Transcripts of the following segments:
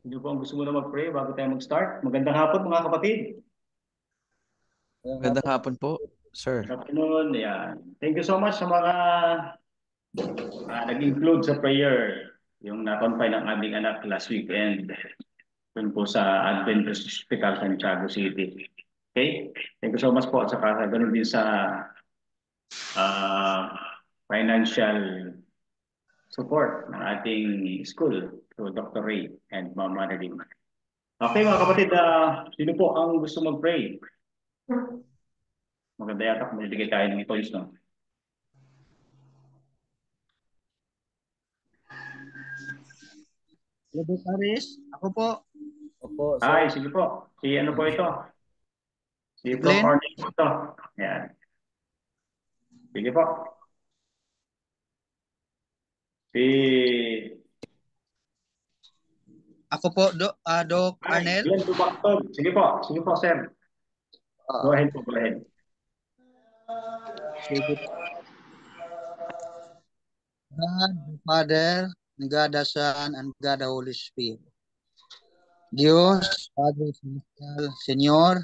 Sino po ang gusto mo na mag-pray bago tayo mag-start? Magandang hapon mga kapatid. Magandang hapon po, sir. Good afternoon. Yan. Thank you so much sa mga nag-include sa prayer. Yung na-confine ng aming anak last weekend. Doon po sa Adventist Hospital sa Santiago City. Okay? Thank you so much po. At saka ganun din sa uh, financial support ng ating school to Dr. Ray and Mama Nadine. Okay mga kapatid, sino po ang gusto mag-pray? Maganda yata kung magbigay tayo ng toys, no? Robert Aris, ako po. Opo, Ay, sir. sige po. Si ano po ito? Si Prof. Glenn. Arnie po ito. Yan. Sige po. Si... Ako po, Doc Ay, Arnel. Glenn Dumaktod. Sige po. Sige po, sir. Go ahead po. Go ahead. Sige po. God the Father, God the Son, and God the Holy Spirit. Diyos, Padre Celestial, Senyor,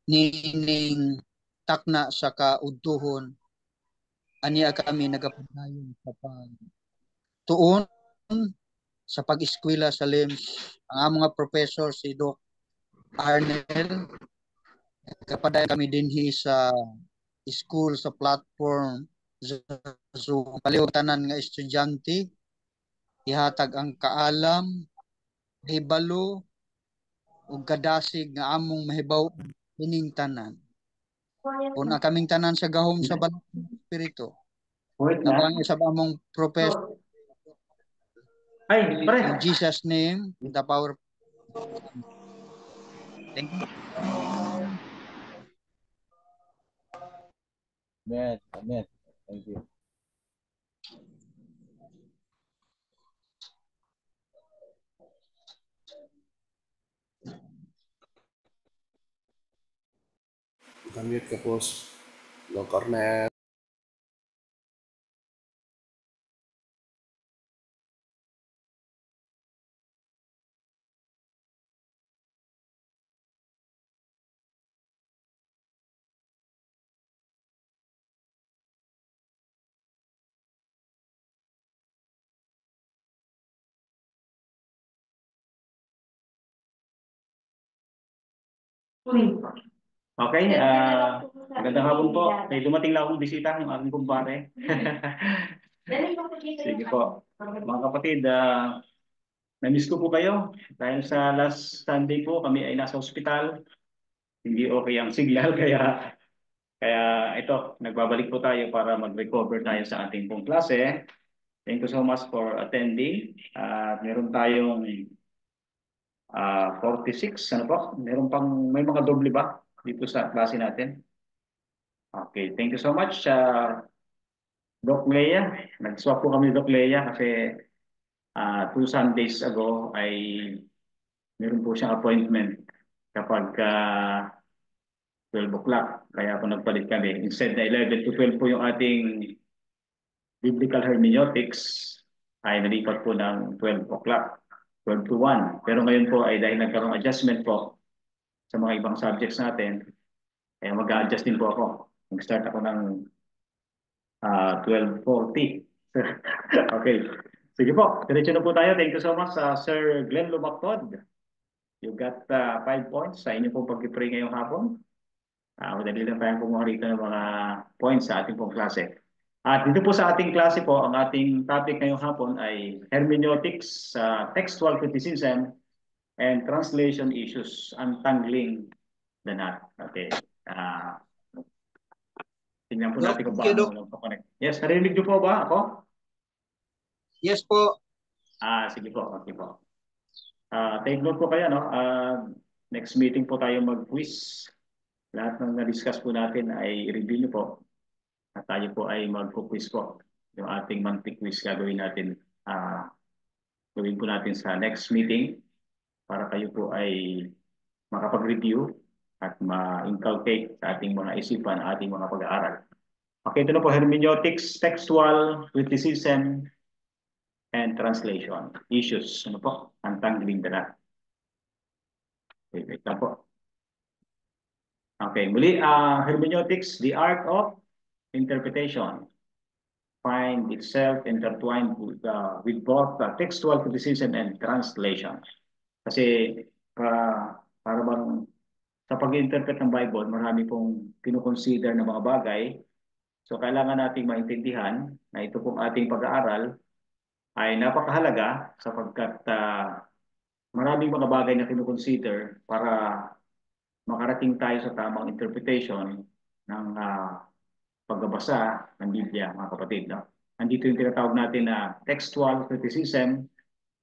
nining takna sa kautuhon, aniya kami nagapadayon sa pagtuon sa pag-eskwela sa LIMS. Ang mga professor si Doc Arnel, nagapadayon kami dinhi sa school sa platform Zoom. Palihog tanan nga estudyante, ihatag ang kaalam, hibalo, ug kadasig nga among mahibaw ining tanan. Kung ang kaming tanan sa gahom sa Banal nga Espiritu, Wait na. abang isab among professor. Ay, pare. In Jesus' name, with the power. Thank you. Amen. Amen. Thank you. Unmute ka po, Doc Arnel. Okay, magandang hapon po. May dumating lang akong bisita, yung aking kumpare. Sige po. Mga kapatid, na-miss ko po kayo. Dahil sa last Sunday po, kami ay nasa ospital. Hindi okay ang signal, kaya ito, nagbabalik po tayo para mag-recover tayo sa ating pong klase. Thank you so much for attending. Meron tayong 46, ano po? Meron pang, may mga doble ba dito sa klase natin? Okay, thank you so much, Doc Lea. Nag-swap po kami, Doc Lea, kasi 2 Sundays ago ay meron po siyang appointment kapag 12 o'clock. Kaya po nagpalit kami. Instead na 11 to 12 po yung ating biblical hermeneutics, ay nalipat po ng 12 o'clock, 12 to 1. Pero ngayon po ay dahil nagkaroong adjustment po sa mga ibang subjects natin, kaya mag-a-adjust din po ako. Mag-start ako ng 12:40. Okay. Sige po, diretso na po tayo. Thank you so much, Sir Glenn Lumactod. You got 5 points sa inyong pong pag-pray ngayong hapon. Madali lang tayong kumuha rito ng mga points sa ating pong klase. At dito po sa ating klase po, ang ating topic ngayong hapon ay hermeneutics, textual criticism, and translation issues, untangling the knot. Okay. Tingnan po natin kung Thank you, paano Doc. connect. Yes, narinig niyo po ba ako? Yes po. Sige po. Okay po. Take note po kayo, no? Next meeting po tayo mag-quiz. Lahat ng na-discuss po natin ay i-review niyo po. At tayo po ay mag-quiz po. Yung ating monthly quiz gagawin natin. Gawin po natin sa next meeting para kayo po ay makapag-review at ma-inculcate sa ating mga isipan, ating mga pag-aaral. Okay, ito na po, hermeneutics, textual criticism, and translation issues. Ano po? Untangling the knot. Okay, wait lang po. Okay, muli, hermeneutics, the art of interpretation, find itself intertwined with both textual criticism and translation. Kasi para bang sa pag-interpret ng Bible, marami pong kinukonsider na mga bagay. So kailangan nating maintindihan na ito pong ating pag-aaral ay napakahalaga sapagkat maraming mga bagay na kinukonsider para makarating tayo sa tamang interpretation ng pagbabasa ng Biblia, mga kapatid. No? Andito yung tinatawag natin na textual criticism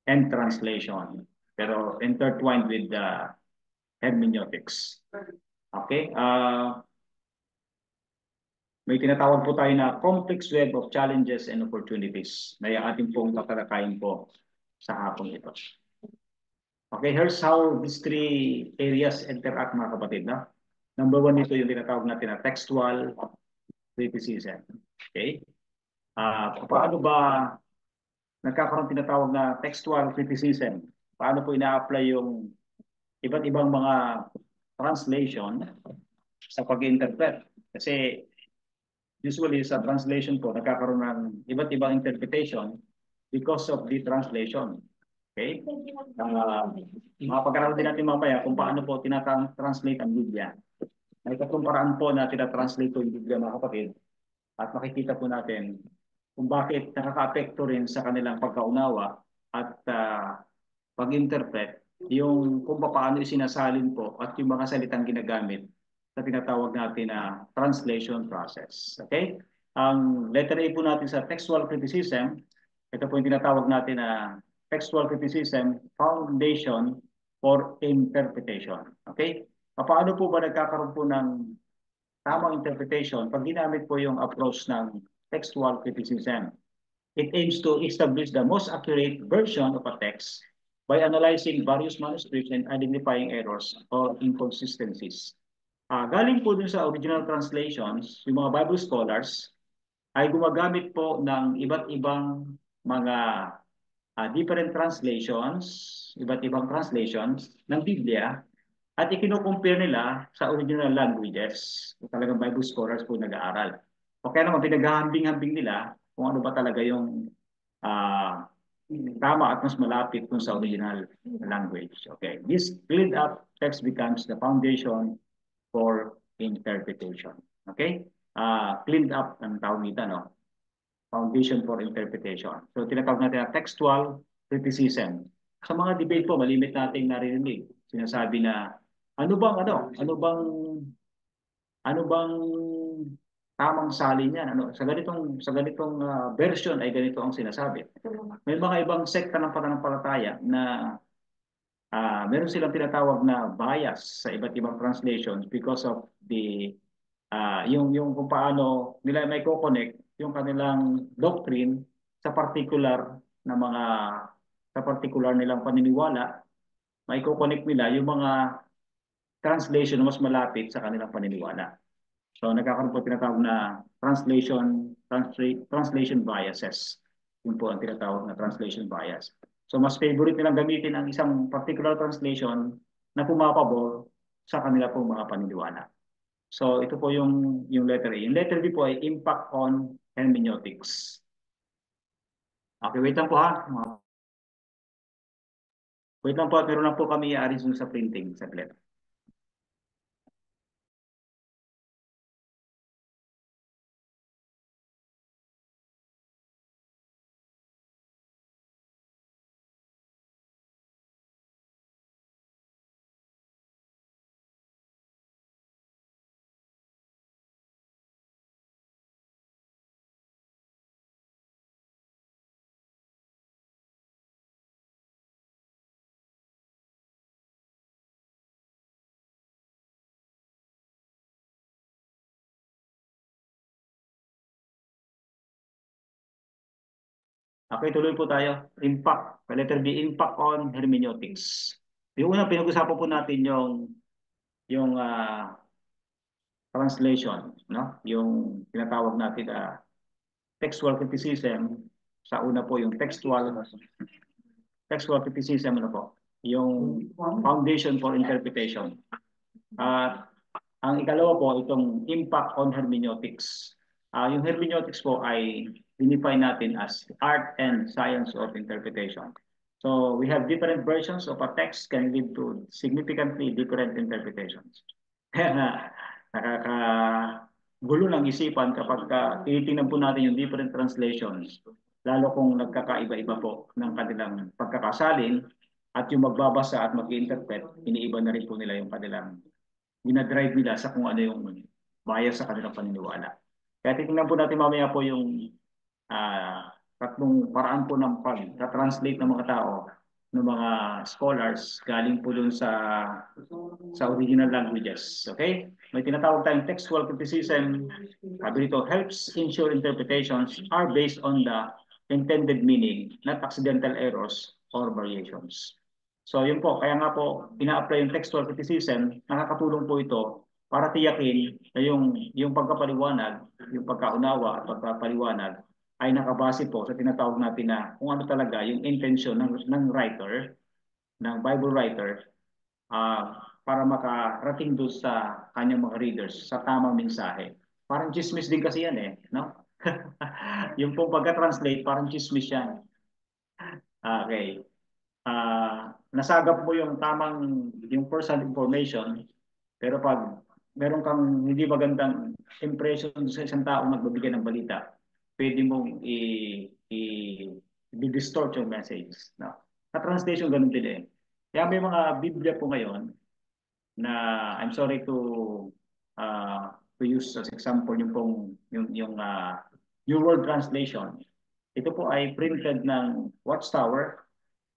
and translation. Pero intertwined with the hermeneutics. Okay? May tinatawag po tayo na complex web of challenges and opportunities na ating pong tatalakayin po sa hapon ito. Okay, here's how these three areas interact, mga kapatid. No? Number one, ito yung tinatawag natin na textual criticism. Okay? Paano ba nagkakaroon tinatawag na textual criticism? Paano po ina-apply yung iba't ibang mga translation sa pag-interpret? Kasi usually sa translation po, nagkakaroon ng iba't ibang interpretation because of the translation. Okay? Mapag-aralan din natin mamaya kung paano po tinatranslate ang Biblia. May tatlong paraan po na tinatranslate po yung Biblia, mga kapatid. At makikita po natin kung bakit nakaka-apekto rin sa kanilang pagkaunawa at pag-interpret yung kung paano isinasalin po at yung mga salitang ginagamit sa tinatawag natin na translation process. Okay? Ang letter A po natin sa textual criticism, ito po yung tinatawag natin na textual criticism foundation for interpretation. Okay? Paano po ba nagkakaroon po ng tamang interpretation pag ginamit po yung approach ng textual criticism? It aims to establish the most accurate version of a text by analyzing various manuscripts and identifying errors or inconsistencies. Galing po dun sa original translations, yung mga Bible scholars ay gumagamit po ng iba't ibang mga different translations, iba't ibang translations ng Biblia at ikino-compare nila sa original languages. Talagang Bible scholars po nag-aaral. O kaya naman pinaghahambing-hambing nila kung ano ba talaga yung tama at mas malapit kung sa original language. Okay. This cleaned up text becomes the foundation for interpretation. Okay? Cleaned up ang tawag nito, no? Foundation for interpretation. So tinatawag natin na textual criticism. Sa mga debate po, malimit nating naririnig. Sinasabi na ano bang tamang salin niyan? Sa ganitong version ay ganito ang sinasabi. May mga ibang sekta ng pananampalataya na meron silang tinatawag na bias sa iba't ibang translations because of the yung kung paano nila may co-connect yung kanilang doctrine sa particular nilang paniniwala, may co-connect nila yung mga translation na mas malapit sa kanilang paniniwala. So nagkakaroon po tinatawag na translation biases. Yun po ang tinatawag na translation bias. So mas favorite nilang gamitin ang isang particular translation na pumapabor sa kanila pong mga paniniwala. So ito po yung letter A. Yung letter B po ay impact on hermeneutics. Okay, wait lang po ha. Wait lang po at meron lang po kami i-arrange sa printing sa letter. Okay, tuloy po tayo. Impact. Letter B, impact on hermeneutics. Yung una, pinag-usapan po natin yung translation, no? Yung tinatawag natin textual criticism Sa una po yung textual criticism, ano po, yung foundation for interpretation. At ang ikalawa po, itong impact on hermeneutics. Yung hermeneutics po ay define natin as art and science of interpretation. So we have different versions of a text can lead to significantly different interpretations. Kaya nga, nakakagulo ng isipan kapag tinitingnan po natin yung different translations, lalo kung nagkakaiba-iba po ng kanilang pagkakasalin at yung magbabasa at mag-interpret, iniiba na rin po nila yung kanilang dinadrive nila sa kung ano yung bias sa kanilang paniniwala. Kaya titingnan po natin mamaya po yung tatlong paraan po ng pag-translate ng mga tao, ng mga scholars, galing po dun sa original languages. Okay? May tinatawag tayong textual criticism. Sabi dito, helps ensure interpretations are based on the intended meaning, not accidental errors or variations. So yun po, kaya nga po, ina-apply yung textual criticism, nakakatulong po ito para tiyakin na yung pagkapaliwanag, yung pagkaunawa at pagkapaliwanag ay nakabase po sa tinatawag natin na kung ano talaga yung intention ng writer, ng Bible writer, para makarating doon sa kanyang mga readers sa tamang mensahe. Parang chismis din kasi yan eh, no? Yung pong pagka-translate, parang chismis yan. Okay. Nasagap mo yung tamang, yung first-hand information, pero pag meron kang hindi magandang impression sa isang tao nagbibigay ng balita, pwede mong i-distort yung message. No? Sa translation, ganun din eh. Kaya may mga Biblia po ngayon na I'm sorry to use as example yung pong yung New World Translation. Ito po ay printed ng Watchtower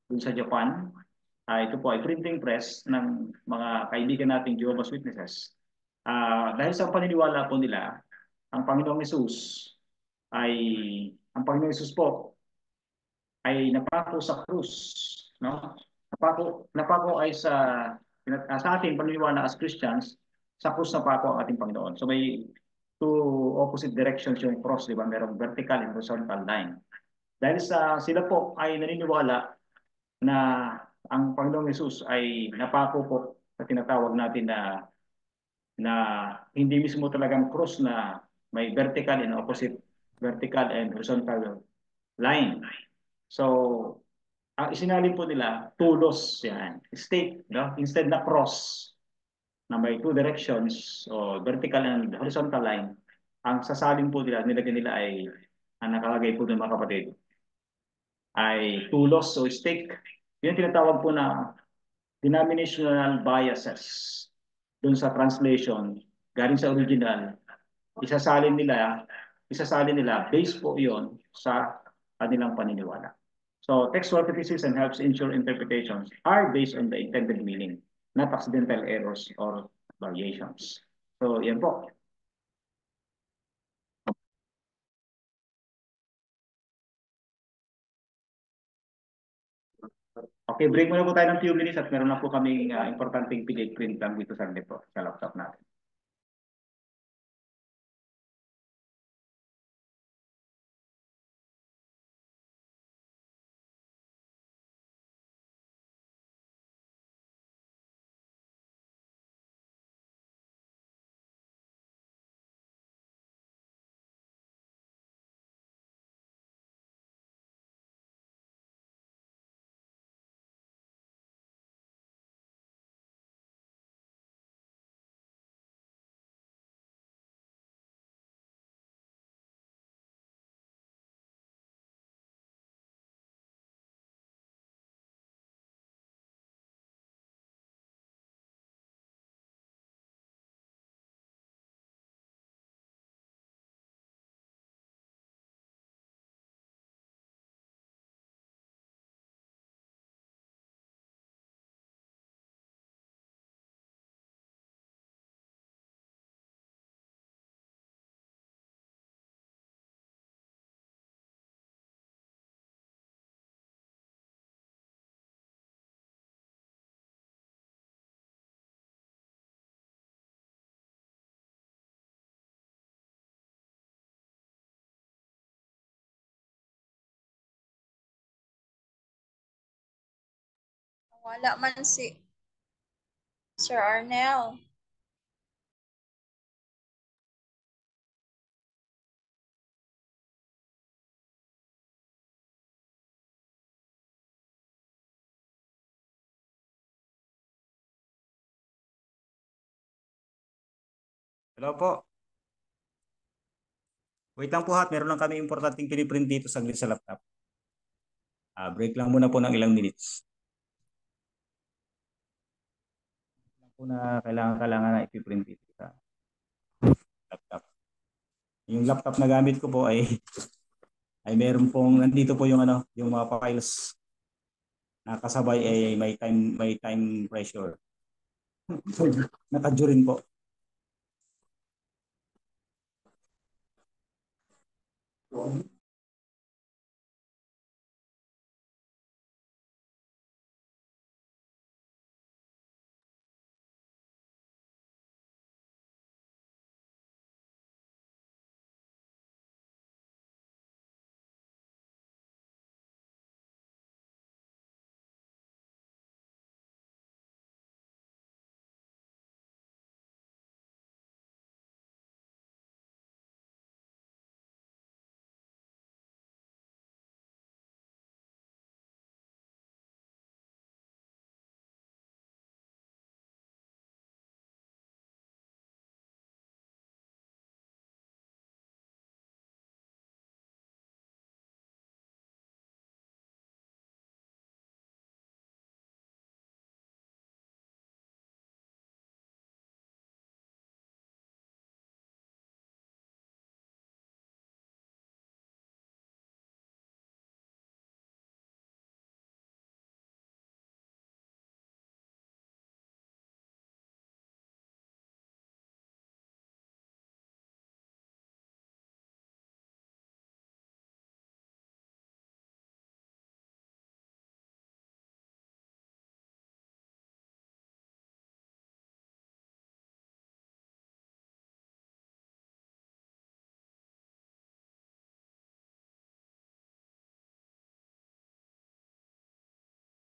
dun sa Japan. Ito po ay printing press ng mga kaibigan nating Jehovah's Witnesses. Dahil sa paniniwala po nila, ang Panginoong Hesus ang Panginoong Hesus po ay napako sa krus, no? Napako ay sa ating paniniwala as Christians, sa krus napako ang ating Panginoon. So may two opposite directions yung cross, di ba? Merong vertical and horizontal line. Dahil sila po ay naniniwala na ang Panginoong Hesus ay napako po sa tinatawag natin na hindi mismo talagang cross na may vertical and opposite vertical and horizontal line. So, ang isinalin po nila, tulos yan. State, no? Instead na cross na may two directions o vertical and horizontal line, ang sasalin po nila, nilagyan nila ay, ang nakalagay po ng mga kapatid, ay tulos o stake. Yun tinatawag po na denominational biases dun sa translation galing sa original. Isasalin nila based po yon sa kanilang paniniwala. So textual criticism helps ensure interpretations are based on the intended meaning, not accidental errors or variations. So yan po. Okay, break muna po tayo ng few minutes at meron na po kaming importanteng PDF print lang dito sa laptop natin. Wala man si Sir Arnel. Hello po. Wait lang po hat, meron lang kami importanteng piniprint dito saglit sa laptop. Break lang muna po ng ilang minutes. Lang po na kailangan na ipiprint dito sa laptop. Yung laptop na gamit ko po ay meron pong nandito po yung yung mga files na kasabay ay may time pressure. Nakadyo rin po.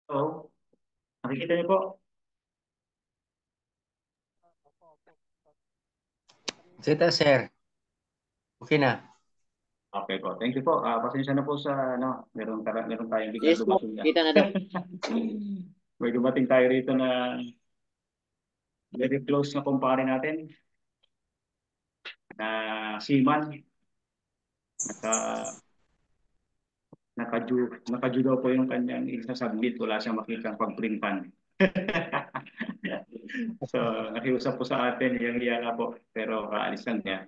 So, nakikita niyo po? Kita, sir. Okay na. Okay po. Thank you po. Pasensya na po sa meron tayong biglang Yes po, dumating na. kita na daw. May dumating tayo rito na very close na kumpare natin na seaman. Naka nakaju daw po yung kanyang isasubmit. Wala siyang makitang pagprintan. So, nakiusap po sa atin yung iya po. Pero kaalis lang niya.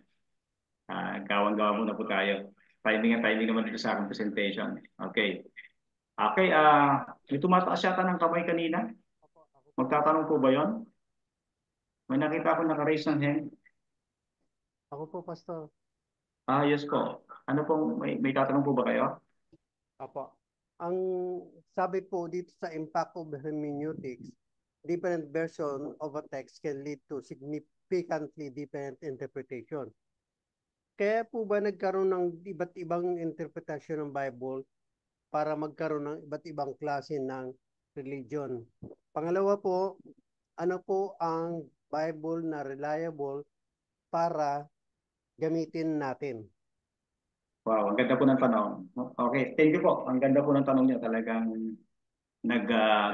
Gawan-gawa muna po tayo. Timing naman dito sa aking presentation. Okay. Okay, may tumataas yata ng kamay kanina. Magtatanong po ba yon? May nakita ako naka-raise ng hand. Ako po, Pastor. Yes po. Ano pong, may tatanong po ba kayo? Apo. Ang sabi po dito sa impact of hermeneutics, different version of a text can lead to significantly different interpretation. Kaya po ba nagkaroon ng iba't ibang interpretation ng Bible para magkaroon ng iba't ibang klase ng religion? Pangalawa po, ano po ang Bible na reliable para gamitin natin? Wow, ang ganda po ng tanong. Okay, thank you po. Ang ganda po ng tanong niya. Talagang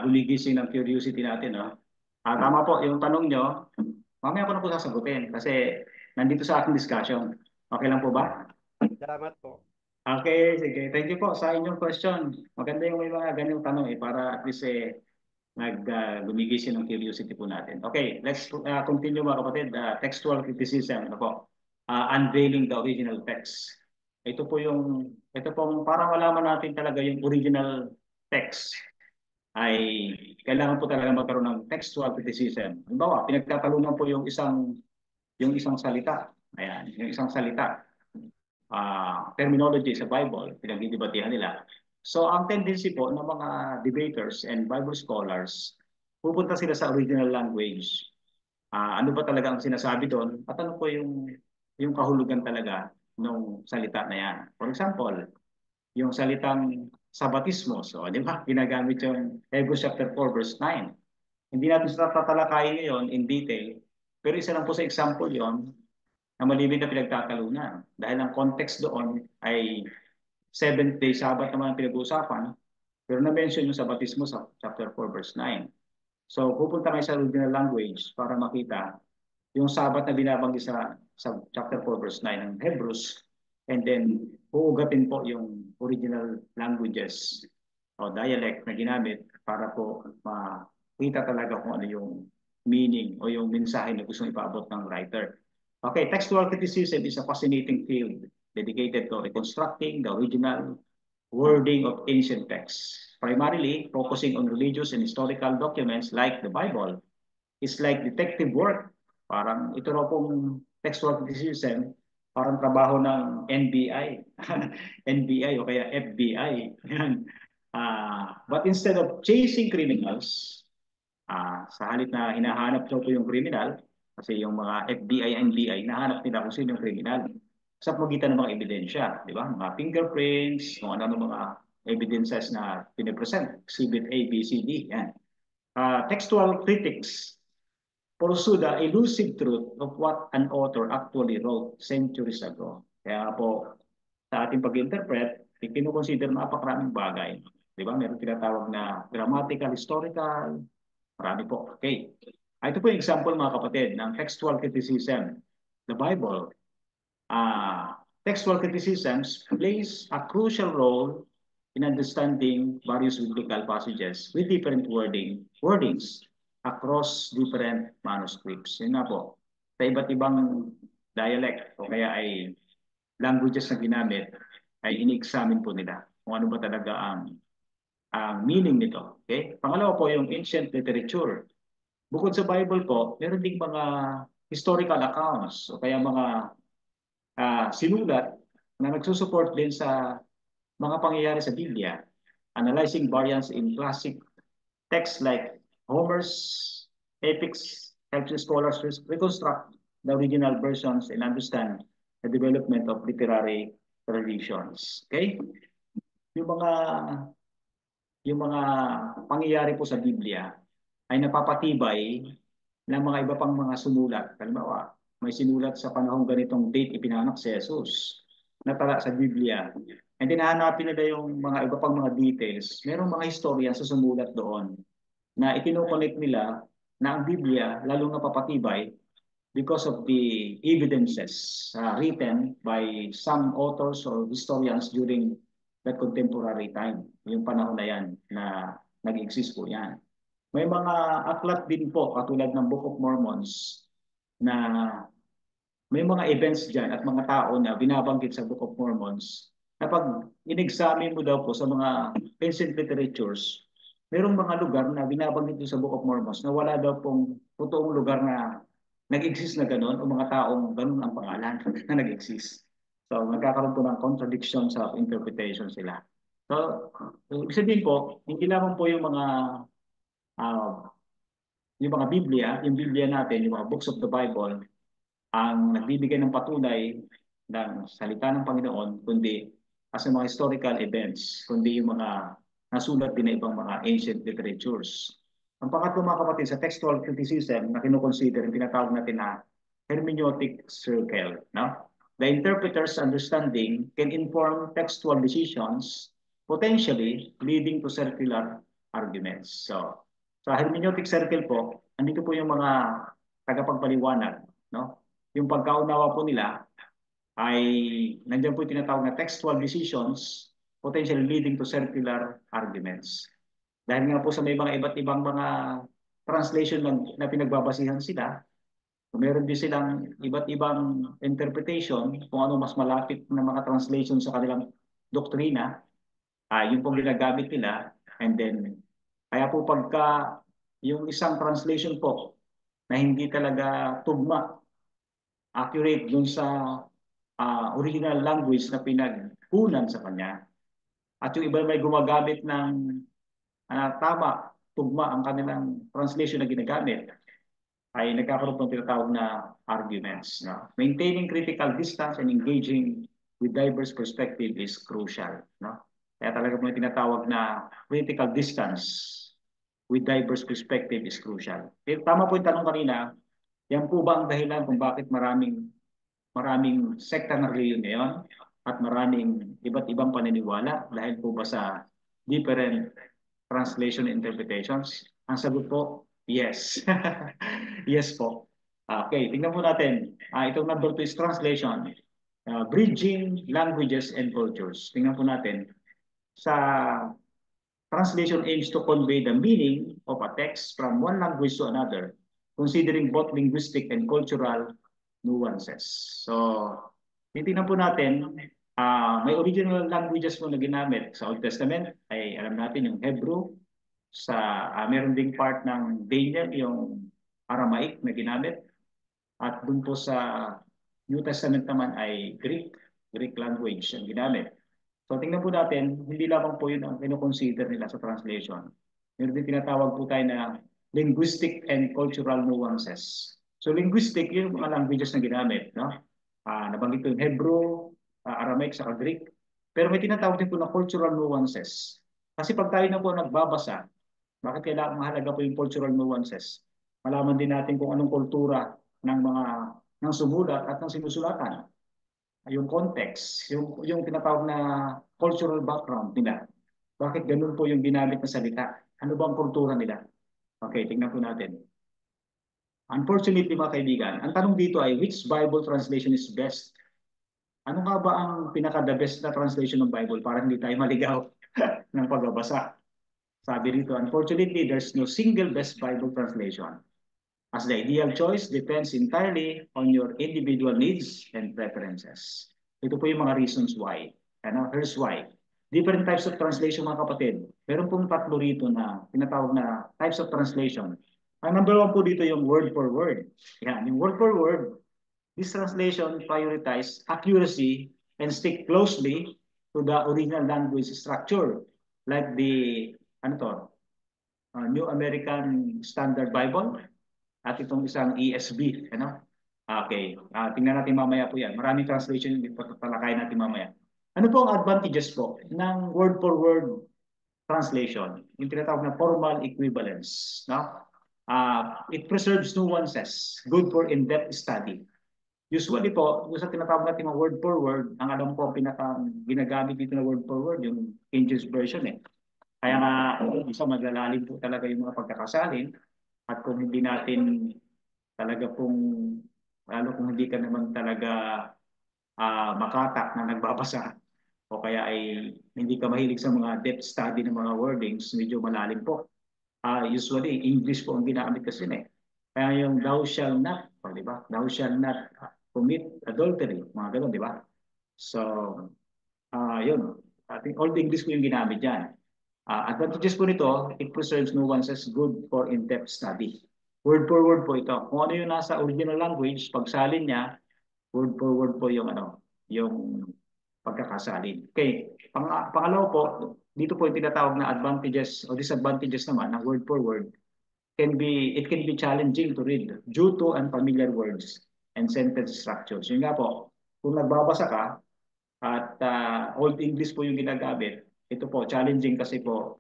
gumigising ng curiosity natin. No? Tama po, yung tanong niyo, mamaya ko na po sasagutin kasi nandito sa aking discussion. Okay lang po ba? Salamat po. Okay, sige. Thank you po sa inyong question. Maganda yung may mga ganyung tanong para at least gumigising ng curiosity po natin. Okay, let's continue mga kapatid. Textual criticism. Ano po? Unveiling the original text. Ito po para malaman natin talaga yung original text ay kailangan po talaga magkaroon ng textual criticism. Halimbawa, pinagtatalunan po yung isang salita. Ayan, yung isang salita. Terminology sa Bible, pinagdidebatehan nila. So, ang tendency po ng mga debaters and Bible scholars, pupunta sila sa original language. Ano ba talaga ang sinasabi doon? At ano po yung kahulugan talaga ng salita na yan? For example, yung salitang sa batismo. So, di ba? Ginagamit yung Hebrews chapter 4 verse 9. Hindi natin sa tatalakayin ngayon in detail, pero isa lang po sa example yon na malibig na pinagtatalunan. Dahil ang context doon ay seventh day Sabbath naman ang pinag-uusapan, pero na-mention yung sa batismo sa chapter 4 verse 9. So pupunta kayo sa original language para makita yung Sabbath na binabanggit sa chapter 4 verse 9 ng Hebrews, and then uugatin po yung original languages o dialect na ginamit para po makita talaga kung ano yung meaning o yung mensahe na gustong ipaabot ng writer. Okay, textual criticism is a fascinating field dedicated to reconstructing the original wording of ancient texts, primarily focusing on religious and historical documents like the Bible. It's like detective work. Parang ito raw pong textual criticism, parang trabaho ng NBI, NBI o kaya FBI. But instead of chasing criminals, sa halip na hinahanap daw po yung criminal, kasi yung mga FBI and NBI, nahanap nila kung sino yung criminal sa pagitan ng mga ebidensya, di ba? Mga fingerprints, kung ano mga evidences na pinipresent, exhibit A, B, C, D, yan. Textual critics pursue the elusive truth of what an author actually wrote centuries ago. Kaya po, sa ating pag-interpret, kinukonsider na napakaraming bagay. Di ba? Meron tinatawag na grammatical, historical, marami po. Okay. Ito po yung example mga kapatid ng textual criticism. The Bible. Textual criticisms plays a crucial role in understanding various biblical passages with different wordings across different manuscripts. Yun na po. Sa iba't ibang dialect o kaya ay languages na ginamit, ay ini-examine po nila kung ano ba talaga ang meaning nito. Okay? Pangalawa po yung ancient literature. Bukod sa Bible po, meron ding mga historical accounts o kaya mga sinulat na nagsusupport din sa mga pangyayari sa Biblia, analyzing variants in classic texts like Homer's epics, helps scholars reconstruct the original versions and understand the development of literary traditions. Okay? Yung mga pangyayari po sa Biblia ay napapatibay ng mga iba pang mga sumulat. Halimbawa, may sinulat sa panahong ganitong date ipinanganak si Jesus na tala sa Biblia. And hinahanapin nila yung mga iba pang mga details. Merong mga historian sa sumulat doon na ikinoconnect nila na ang Biblia lalong napapatibay because of the evidences written by some authors or historians during that contemporary time. Yung panahon na yan na nag-exist po yan. May mga aklat din po katulad ng Book of Mormons na may mga events dyan at mga tao na binabanggit sa Book of Mormons na pag in-examine mo daw po sa mga ancient literatures, mayroong mga lugar na binabanggit sa Book of Mormons na wala daw pong totoong lugar na nag-exist na gano'n o mga taong gano'n ang pangalan na nag-exist. So nagkakaroon po ng contradiction sa interpretation sila. So, ibig sabihin po, hindi lamang po yung mga Biblia, yung Biblia natin, yung mga books of the Bible, ang nagbibigay ng patunay ng salita ng Panginoon, kundi as mga historical events, kundi yung mga nasulat din na ibang mga ancient literatures. Ang pangatlo mga kapatid, sa textual criticism na kinukonsider, yung tinatawag natin na hermeneutic circle. No? The interpreter's understanding can inform textual decisions, potentially leading to circular arguments. So, sa hermeneutic circle po, andito po yung mga tagapagpaliwanag. No? Yung pagkaunawa po nila ay nandiyan po yung tinatawag na textual decisions, potentially leading to circular arguments. Dahil nga po sa may mga iba't ibang mga translation na pinagbabasihan sila, meron din silang iba't ibang interpretation kung ano mas malapit na mga translation sa kanilang doktrina, yun pong ginagamit nila. And then, kaya po pagka yung isang translation po na hindi talaga tugma, accurate dun sa original language na pinagkunan sa kanya, at yung iba may gumagamit ng tama, tugma ang kanilang translation na ginagamit, ay nagkakaroon ng tinatawag na arguments. No? Maintaining critical distance and engaging with diverse perspective is crucial. No? Kaya talaga po yung tinatawag na critical distance with diverse perspective is crucial. Tama po yung tanong kanina, yan po ba ang dahilan kung bakit maraming sekta ng reliyon ngayon at maraming iba't ibang paniniwala dahil po ba sa different translation interpretations? Ang sagot po, yes. Yes po. Okay, tingnan po natin. Itong number 2 is translation. Bridging languages and cultures. Tingnan po natin. Sa translation aims to convey the meaning of a text from one language to another, considering both linguistic and cultural nuances. So, titingnan po natin, may original languages po na ginamit. Sa Old Testament ay alam natin yung Hebrew, meron ding part ng Daniel, yung Aramaic na ginamit, at dun po sa New Testament naman ay Greek language ang ginamit. So tingnan po natin, hindi lamang po yun ang kino-consider nila sa translation. Meron din tinatawag po tayo na linguistic and cultural nuances. So linguistic, yung mga languages na ginamit, no? Nabanggit ko yung Hebrew, Aramaic, saka Greek. Pero may tinatawag din po na cultural nuances. Kasi pag tayo na po nagbabasa, bakit kailangan mahalaga po yung cultural nuances? Malaman din natin kung anong kultura ng sumulat at ng sinusulatan. Yung context, yung tinatawag na cultural background nila. Bakit ganun po yung ginamit na salita? Ano ba ang kultura nila? Okay, tingnan po natin. Unfortunately, mga kaibigan, ang tanong dito ay, which Bible translation is best? Ano nga ba ang pinaka-the best na translation ng Bible para hindi tayo maligaw ng pagbabasa? Sabi rito, unfortunately, there's no single best Bible translation, as the ideal choice depends entirely on your individual needs and preferences. Ito po yung mga reasons why. Here's why. Different types of translation, mga kapatid. Meron pong tatlo rito na tinatawag na types of translation. Ang number 1 po dito yung word for word. Yan, yung word for word. This translation prioritize accuracy and stick closely to the original language structure, like the New American Standard Bible at itong isang ESV. Okay, tingnan natin mamaya po yan. Maraming translation yung tatalakayin natin mamaya. Ano po ang advantages po ng word for word translation? Yung tinatawag na formal equivalence. It preserves nuances, good for in-depth study. Usually po, yung sa tinatawag natin mga word for word, ang alam ko ginagamit dito na word for word, yung King James Version eh. Kaya nga, isa maglalalim po talaga yung mga pagkakasalin. At kung hindi natin talaga lalo kung hindi ka naman talaga makatak na nagbabasa, o kaya ay hindi ka mahilig sa mga depth study ng mga wordings, medyo malalim po. Usually, English po ang ginamit kasi Kaya yung thou shall not, di ba? Thou shall not commit adultery, mga ganun, di ba? So, yun. I think Old English po yung ginamit dyan. Advantages po nito, it preserves nuances good for in-depth study. Word for word po ito. Kung ano yung nasa original language, pagsalin niya, word for word po yung yung pagkakasalin. Okay. Pangalawa po, dito po yung tinatawag na advantages o disadvantages naman ng word for word. It can be challenging to read due to unfamiliar words and sentence structures. Yun nga po, kung nagbabasa ka at Old English po yung ginagamit, ito po, challenging kasi po,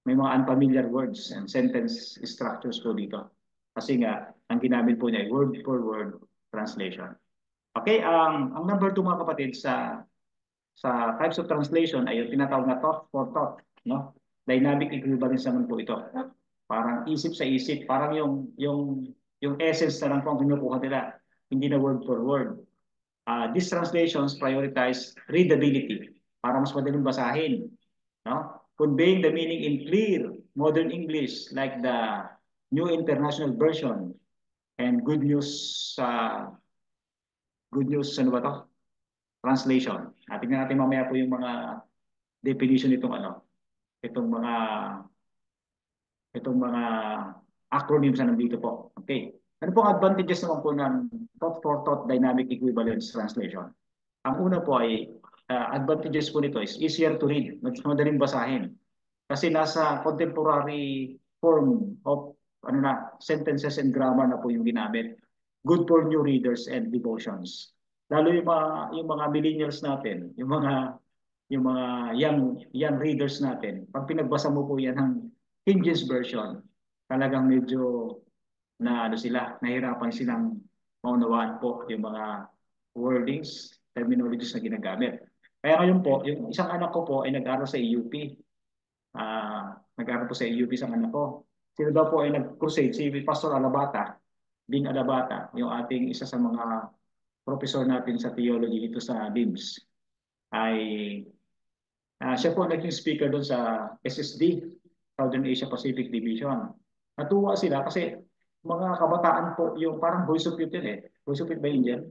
may mga unfamiliar words and sentence structures po dito. Kasi nga, ang ginamit po niya ay word for word translation. Okay, ang number 2 mga kapatid sa types of translation ay yung tinatawag na thought for thought. Dynamic equivalence naman po ito. Parang isip sa isip, parang yung essence na lang po ang kinukuha nila, hindi na word for word. These translations prioritize readability para mas madaling basahin. Conveying the meaning in clear modern English like the New International Version and Good News translation. Tingnan natin mamaya po yung mga definition itong mga acronyms na nandito po. Okay. Ano pong advantages naman po ng thought for thought dynamic equivalence translation? Ang una po ay advantages po nito is easier to read, madaling basahin. Kasi nasa contemporary form of sentences and grammar na po yung ginamit. Good for new readers and devotions. Lalo yung mga millennials natin, yung mga yung mga young readers natin, pag pinagbasa mo po yan ng King James Version, talagang medyo na ano sila, nahirapan silang maunawaan po yung mga wordings, terminologies na ginagamit. Kaya ngayon po, yung isang anak ko po ay nag-aral sa EUP. Nag-aral po sa EUP isang anak ko. Sino daw po ay nag-crusade, si Pastor Alabata, Ding Alabata, yung ating isa sa mga professor natin sa theology dito sa DIBS, ay siya po naging speaker doon sa SSD, Southern Asia Pacific Division. Natuwa sila kasi mga kabataan po yung parang Voice of Youth yun eh. Voice of Youth ba yun dyan?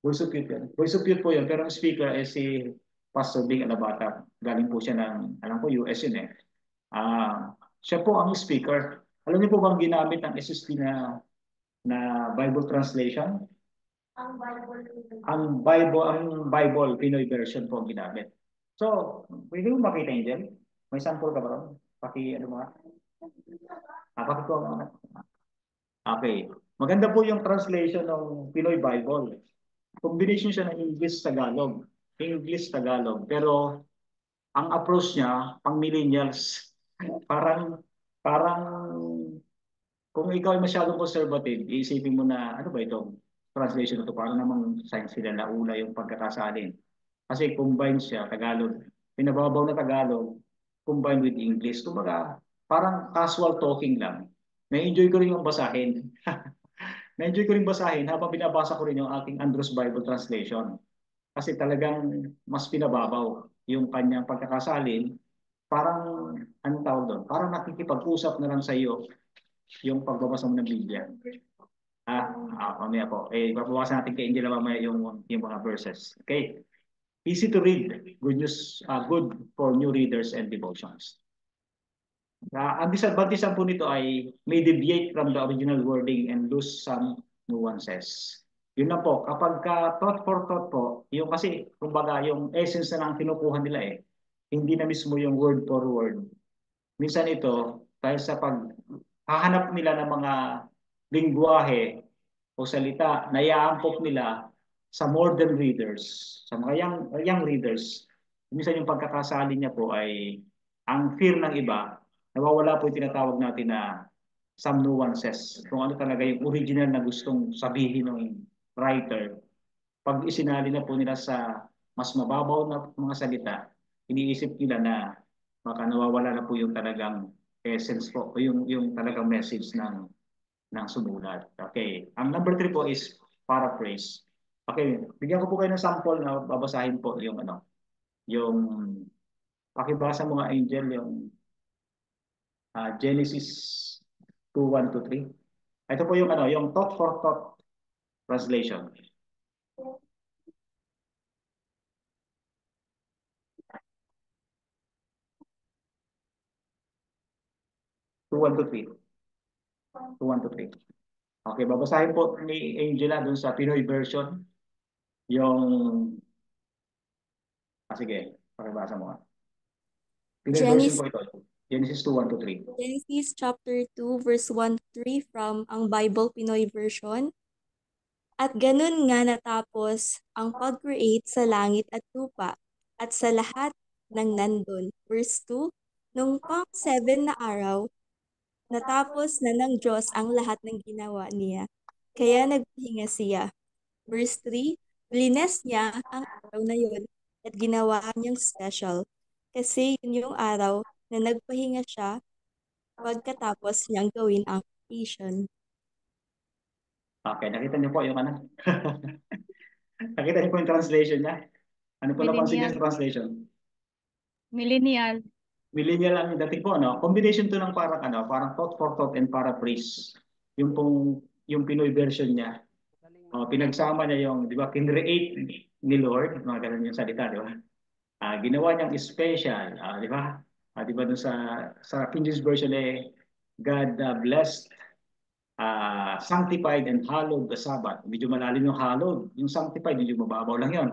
Voice of Youth yun. Voice of Youth po yun, pero ang speaker ay si Pastor Bing Alabata. Galing po siya ng, alam ko, US yun eh. Siya po ang speaker. Alam niyo po bang ginamit ang SSD na Bible translation? Ang Bible, Pinoy version po ang ginamit. So, pwede mo makita yun dyan? May sample ka ba ron? Ano mga? Pakikuha mo. Okay. Maganda po yung translation ng Pinoy Bible. Combination siya ng English-Tagalog. English-Tagalog. Pero ang approach niya, pang millennials, parang kung ikaw ay masyadong conservative, iisipin mo na, ano ba itong translation na ito? Parang namang science sila nauna yung pagkakasalin. Kasi combine siya, Tagalog. Pinababaw na Tagalog, combined with English. Kumbaga, parang casual talking lang. Na-enjoy ko rin yung basahin. Na-enjoy ko rin basahin habang binabasa ko rin yung aking Andros Bible Translation. Kasi talagang mas pinababaw yung kanyang pagkakasalin. Parang, anong tawag doon? Parang nakikipag-usap na lang sa iyo yung pagbabasa mo ng Biblia. Mamaya po. Babawasan natin kay Angela mamaya yung mga verses. Okay? Easy to read. Good news, good for new readers and devotions. Ang disadvantage po nito ay may deviate from the original wording and lose some nuances. Yun lang po. Kapag thought for thought po, yung kasi, kumbaga, yung essence na lang kinukuha nila eh, hindi na mismo yung word for word. Minsan ito, dahil sa paghahanap nila ng mga lingwahe o salita na iaampok nila sa modern readers, sa mga young readers, minsan yung pagkakasali niya po ay ang fear ng iba, nawawala po yung tinatawag natin na some nuances, kung ano talaga yung original na gustong sabihin ng writer. Pag isinali na po nila sa mas mababaw na mga salita, iniisip nila na baka nawawala na po yung talagang essence po, o yung talagang message ng sumulat. Okay. Ang number 3 po is paraphrase. Okay, bigyan ko po kayo ng sample na babasahin po yung pakibasa mo nga Angel, yung Genesis 2:1 to 3. Ito po yung thought for thought translation. Two, 1 to 3. 2, 1 to 3. Okay, babasahin po ni Angela dun sa Pinoy version. Sige, pakibasa mo nga. Pinoy version po ito. Genesis 2, 1 to 3. Genesis chapter 2 verse 1 to 3 from ang Bible Pinoy version. At ganun nga natapos ang pag-create sa langit at lupa at sa lahat ng nandun. Verse 2, nung pang-7 na araw, natapos na ng Diyos ang lahat ng ginawa niya. Kaya nagpahinga siya. Verse 3, blines niya ang araw na yun at ginawa niyang special. Kasi yun yung araw na nagpahinga siya pagkatapos niyang gawin ang creation. Okay, nakita niyo po yung nakita niyo po yung translation niya? Ano po napansin niyo sa translation? Millennial. Millennial ang dating po, combination to ng parang thought for thought and paraphrase. Yung Pinoy version niya. Pinagsama niya yung, di ba, kinreate ni Lord, mga ganun yung salita, di ba? Ginawa niyang special, di ba? Di ba dun sa King James version God blessed, sanctified and hallowed the Sabbath. Medyo malalim yung hallowed. Yung sanctified, medyo mababaw lang yon.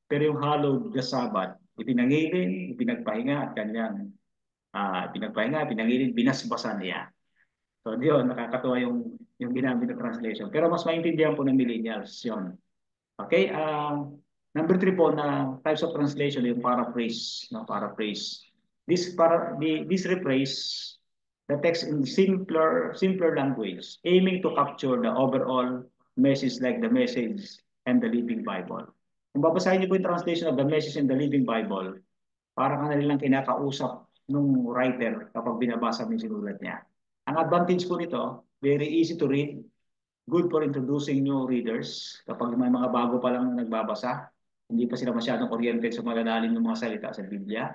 Pero yung hallowed the Sabbath, ipinangilin, ipinagpahinga at kanyang pinangilin, binasbasan niya. So, yun, nakakatuwa yung ginamit na translation. Pero mas maintindihan po ng millennials yun. Okay, Number 3 po na types of translation yung paraphrase, no, paraphrase. This rephrase the text in simpler language, aiming to capture the overall message like the Message and the Living Bible. Kung babasahin niyo po yung translation of the Message and the Living Bible, parang nilang kinakausap nung writer kapag binabasa mo yung sinulat niya. Ang advantage po nito, very easy to read, good for introducing new readers. Kapag may mga bago pa lang nagbabasa, hindi pa sila masyadong oriented sa malalalim ng mga salita sa Biblia,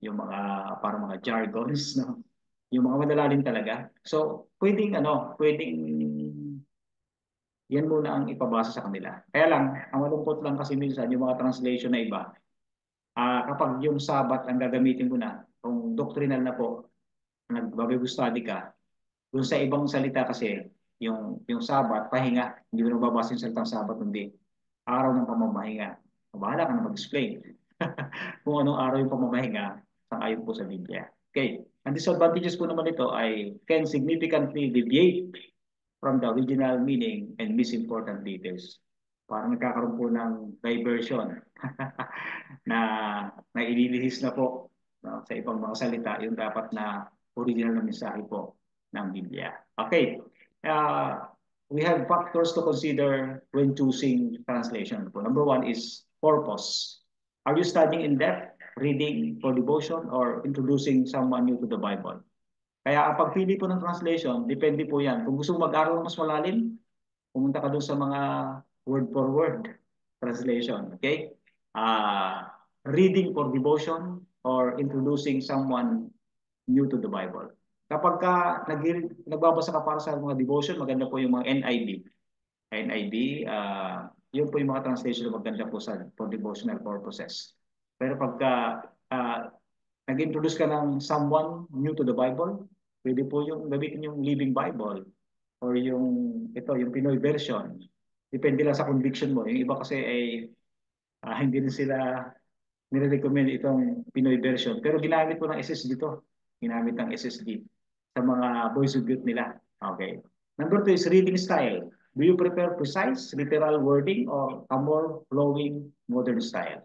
yung mga parang mga jargons, no? Yung mga malalalim talaga. So, pwedeng yan muna ang ipabasa sa kanila. Kaya lang, ang malungkot lang kasi minsan yung mga translation na iba, kapag yung Sabat ang gagamitin mo na, kung doctrinal na po, nag-Bible study ka, dun sa ibang salita kasi, yung Sabat, pahinga, hindi mo nababasa yung salitang Sabat, hindi. Araw ng pamamahinga. Bahala ka na mag-explain. Kung anong araw yung pamamahinga, sang-ayon po sa Biblia. Okay. Ang disadvantages po naman ito ay can significantly deviate from the original meaning and miss important details. Parang nagkakaroon po ng diversion na naililihis na po, no, sa ibang mga salita yung dapat na original na mensahe po ng Biblia. Okay. We have factors to consider when choosing translation. Number 1 is purpose. Are you studying in depth, reading for devotion, or introducing someone new to the Bible? Kaya ang pagpili po ng translation, depende po yan. Kung gusto mo mag-aral ng mas malalim, pumunta ka doon sa mga word for word translation. Okay? Reading for devotion or introducing someone new to the Bible. Kapag nagbabasa ka para sa mga devotion, maganda po yung mga NIV. Yun po yung mga translation na maganda po for devotional purposes. Pero pagka nag-introduce ka ng someone new to the Bible, pwede po yung gamitin yung Living Bible or yung Pinoy version. Depende lang sa conviction mo. Yung iba kasi ay hindi rin sila nire-recommend itong Pinoy version. Pero ginamit po ng SSD to. Ginamit ng SSD sa mga voice of youth nila. Okay. Number 2 is reading style. Do you prefer precise, literal wording or a more flowing, modern style?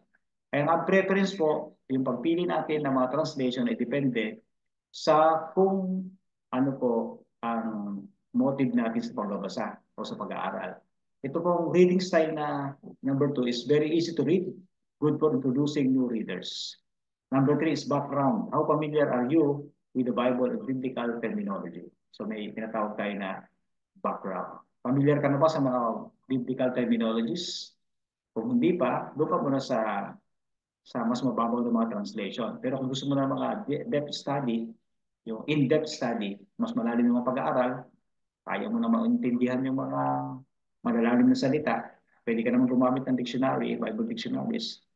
And ang preference po, yung pagpili natin ng mga translation ay depende sa kung ano po ang motive natin sa pagbabasa o sa pag-aaral. Ito pong reading style na number 2 is very easy to read, good for introducing new readers. Number 3 is background. How familiar are you with the Bible and biblical terminology? So may tinatawag tayo na background. Familiar ka na ba sa mga biblical terminologies? Kung hindi pa, doon ka muna sa mas mababaw na mga translation. Pero kung gusto mo na mga depth study, yung in-depth study, mas malalim yung mga pag-aaral, kaya mo na maintindihan yung mga malalalim na salita, pwede ka naman gumamit ng dictionary, Bible dictionaries,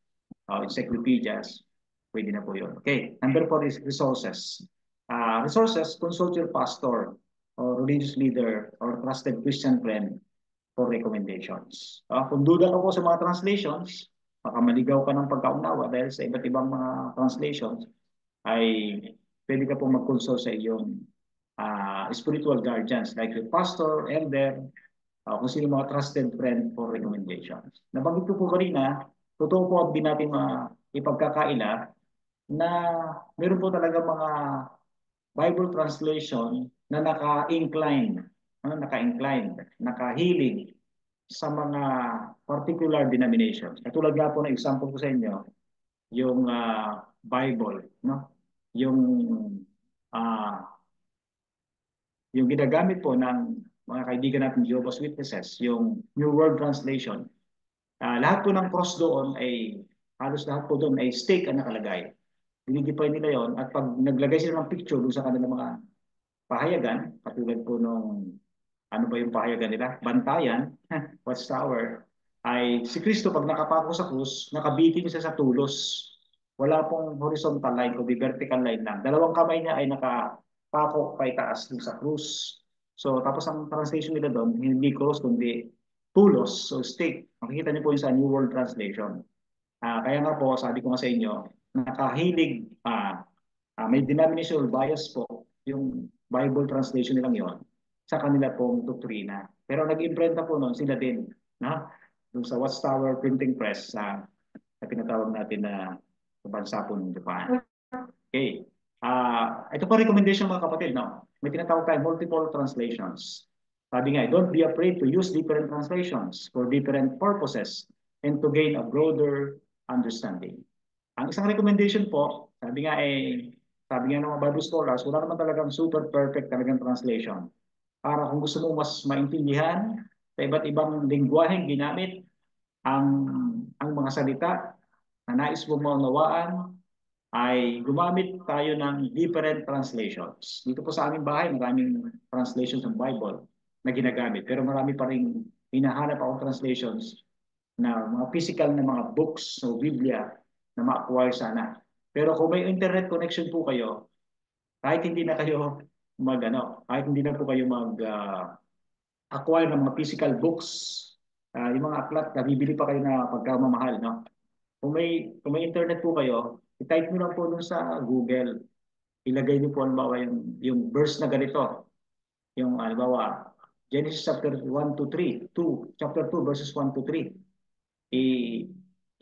encyclopedias, pwede na po yun. Okay, number 4 is resources. Resources, consult your pastor or religious leader or trusted Christian friend for recommendations. Kung duda ka po sa mga translations, baka maligaw ka ng pagkaunawa dahil sa iba't ibang mga translations, ay pwede ka po mag-consult sa iyong spiritual guardians like your pastor, elder, kung sino mga trusted friend for recommendations. Nabanggit ko po kanina, totoo po at di natin ipagkakaila na meron po talaga mga Bible translation na naka-incline, nakahilig sa mga particular denominations. Katulad nga po na example ko sa inyo, yung Bible, no? Yung ginagamit po ng mga kaibigan natin Jehovah's Witnesses, yung New World Translation. Lahat po ng cross doon ay halos lahat po doon ay stake ang nakalagay. Dinideploy nila yon at pag naglagay sila ng picture doon sa kanilang mga pahayagan, katulad po nung ano ba yung pahayagan nila? Bantayan, Watchtower, ay si Kristo pag nakapako sa krus, nakabitin siya sa tulos. Wala pong horizontal line, kundi vertical line lang. Dalawang kamay niya ay nakapako pa itaas dun sa krus. So tapos ang translation nila doon, hindi cross kundi tulos, so stake. Makikita niyo po yung sa New World Translation. Kaya nga po, sabi ko nga sa inyo, nakahilig, may denominational bias po yung Bible translation nilang yon sa kanila pong doktrina. Pero nag-imprenta po noon sila din. No? dun sa Watchtower Printing Press na tinatawag natin na bansa po ng Japan. Okay. Ito po recommendation mga kapatid, no? May tinatawag tayo multiple translations. Sabi nga, don't be afraid to use different translations for different purposes and to gain a broader understanding. Ang isang recommendation po, sabi nga ng mga Bible scholars, wala naman talagang super perfect talagang translation. Para kung gusto mo mas maintindihan sa iba't ibang lingwaheng ginamit ang mga salita na nais mong maunawaan, ay gumamit tayo ng different translations. Dito po sa aming bahay, maraming translations ng Bible na ginagamit. Pero marami pa rin hinahanap akong translations na mga physical na mga books o Biblia na ma-acquire sana. Pero kung may internet connection po kayo, kahit hindi na kayo kahit hindi na po kayo acquire ng mga physical books, yung mga aklat, nabibili pa kayo na pagkamamahal, no? Kung may internet po kayo, i-type nyo lang po dun sa Google. Ilagay nyo po, halimbawa, yung verse na ganito. Yung, halimbawa, Genesis chapter 1 to 3, chapter 2, verses 1 to 3.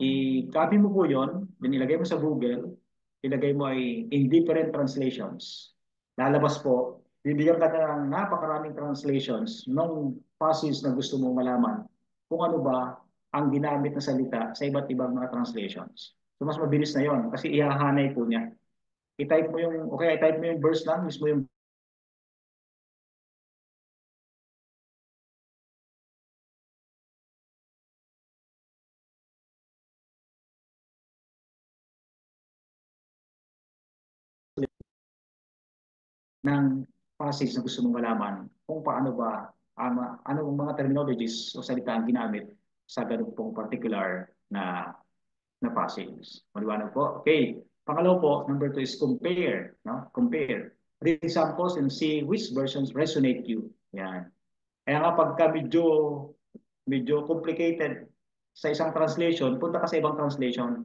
I-copy mo po yon, then ilagay mo sa Google, ilagay mo ay in different translations. Lalabas po, bibigyan ka ng napakaraming translations ng passage na gusto mong malaman kung ano ba ang ginamit na salita sa iba't ibang mga translations. So mas mabilis na yon kasi ihahanay po niya. I-type mo yung verse lang, mismo yung ng passage na gusto mong malaman kung paano ba ano ang mga terminologies o salita ang ginamit sa ganun pong particular na passage. Maliwanag po? Okay. Pangalaw po, number 2 is compare. No? Compare. Read examples and see which versions resonate you. Yan. Kaya nga pagka medyo complicated sa isang translation, punta ka sa ibang translation.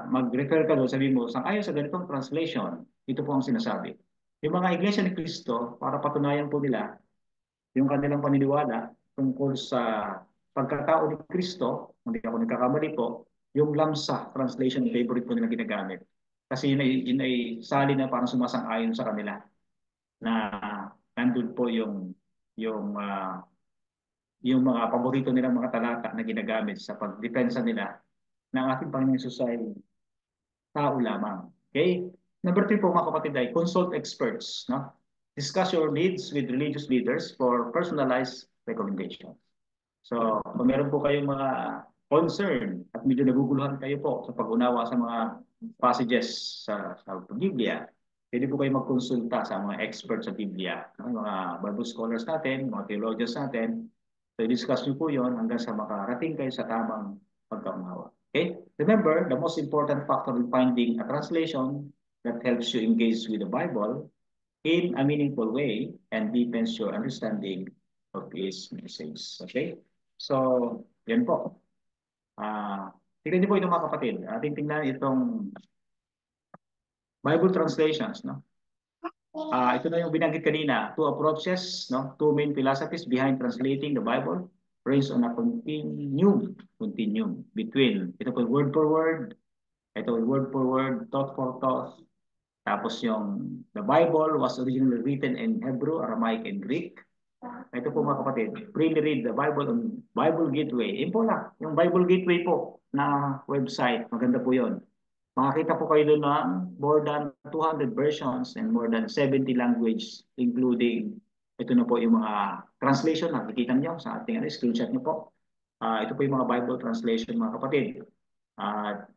Mag-refer ka doon, sabi mo, sang-ayon sa ganitong translation, ito po ang sinasabi. Yung mga iglesia ni Cristo, para patunayan po nila yung kanilang paniniwala tungkol sa pagkatao ni Cristo, hindi ako nagkakamali po, yung Lamsa translation, favorite po nila ginagamit. Kasi yun ay sali na parang sumasang-ayon sa kanila na nandun po yung mga paborito nilang mga talata na ginagamit sa pagdepensa nila ng ating Panginoon Jesus ay tao lamang. Okay? Number 3 po mga kapatid ay consult experts. No? Discuss your needs with religious leaders for personalized recommendations. So, kung meron po kayong mga concern at medyo naguguluhan kayo po sa pag-unawa sa mga passages sa Biblia, pwede po kayo magkonsulta sa mga experts sa Biblia, mga Bible scholars natin, mga theologians natin. So, i-discuss nyo po yon hanggang sa makarating kayo sa tamang pagkaunawa. Okay? Remember, the most important factor in finding a translation that helps you engage with the Bible in a meaningful way and deepens your understanding of its message. Okay? So, yan po. Tingnan niyo po ito mga kapatid. Ating tingnan itong Bible translations. No? Ito na yung binanggit kanina. Two approaches, no? Two main philosophies behind translating the Bible based on a continuum between, ito po word for word, ito word for word, thought for thought. Tapos yung the Bible was originally written in Hebrew, Aramaic, and Greek. Ito po mga kapatid, freely read the Bible on Bible Gateway. Yun po lang, yung Bible Gateway po na website, maganda po yun. Makakita po kayo doon ng more than 200 versions and more than 70 languages, including ito na po yung mga translation, nakikita nyo sa ating screenshot nyo po. Ito po yung mga Bible translation mga kapatid.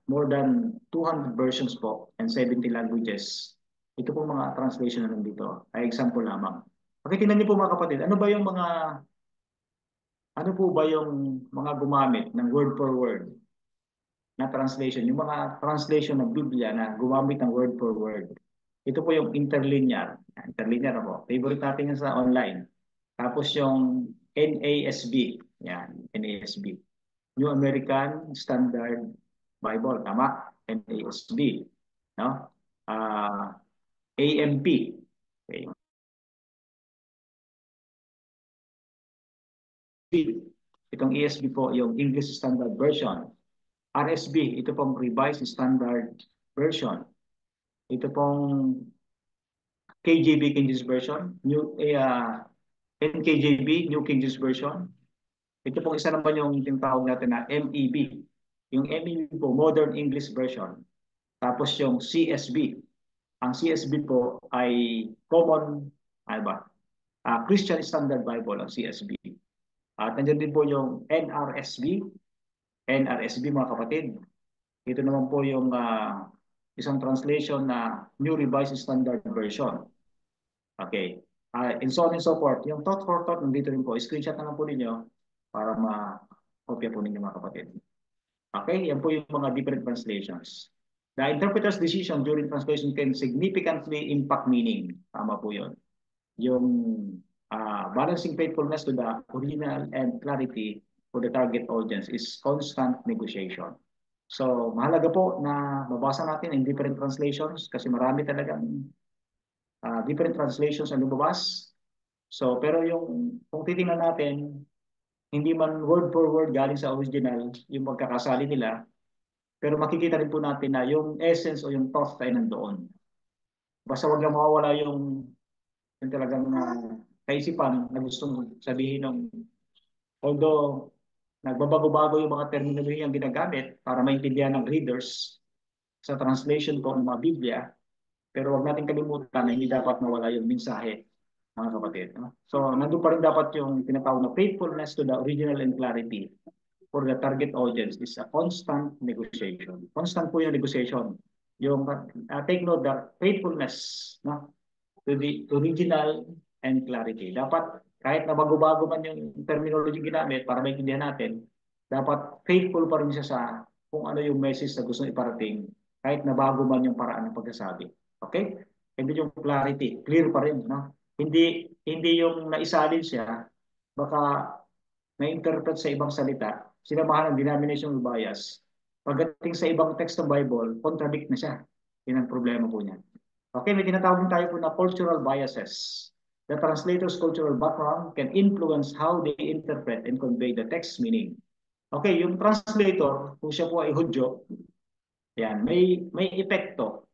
More than 200 versions po and 70 languages. Ito po mga translation na nandito. Ay example lamang. Pakitingnan niyo po mga kapatid, ano po ba yung mga gumamit ng word for word na translation? Yung mga translation ng Biblia na gumamit ng word for word. Ito po yung interlinear. Interlinear po. Favorite natin yan sa online. Tapos yung NASB. Yan, NASB. New American Standard Bible. Tama? NASB. No? AMP. Okay. Itong ESV po, yung English Standard Version. RSV, ito pong Revised Standard Version. Ito pong KJV, King James Version. NKJV, New King James Version. Ito pong isa naman yung tinatawag natin na MEV. Yung MEV po, Modern English Version. Tapos yung CSB. Ang CSB po ay Common, ano ba? Christian Standard Bible, ang CSB. At nandiyan din po yung NRSV. NRSV mga kapatid. Ito naman po yung isang translation na New Revised Standard Version. Okay. And so on and so forth. Yung thought for thought, nandito rin po. Screenshot na lang po ninyo para ma-copy po ninyo mga kapatid. Okay, yan po yung mga different translations. The interpreter's decision during translation can significantly impact meaning. Tama po yun. Yung balancing faithfulness to the original and clarity for the target audience is constant negotiation. So, mahalaga po na mabasa natin in different translations kasi marami talagang different translations ang lumabas. So, pero kung titingnan natin, hindi man word for word galing sa original, yung magkakasali nila, pero makikita rin po natin na yung essence o yung thought ay nandoon. Basta wag lang mawawala yung talagang kaisipan na gustong sabihin ng, although nagbabago-bago yung mga terminology ang ginagamit para maintindihan ng readers sa translation po ng mga Biblia, pero wag natin kalimutan na hindi dapat mawala yung mensahe, mga kapatid. No? So, nandun pa rin dapat yung tinatawag na faithfulness to the original and clarity for the target audience is a constant negotiation. Constant po yung negotiation. Yung, take note that faithfulness, no, to the original and clarity. Dapat, kahit na bago-bago man yung terminology ginamit para maintindihan natin, dapat faithful pa rin siya sa kung ano yung message na gusto iparating, kahit na bago man yung paraan ng pagkasabi. Okay? Hindi yung clarity, clear pa rin. No? Hindi yung naisalin siya, baka na-interpret sa ibang salita, sinamahan ng denominational bias. Pagdating sa ibang text ng Bible, contradict na siya. Yan ang problema po niya. Okay, may tinatawag din tayo po na cultural biases. The translator's cultural background can influence how they interpret and convey the text meaning. Okay, yung translator, kung siya po ay Hudyo, yan, may epekto.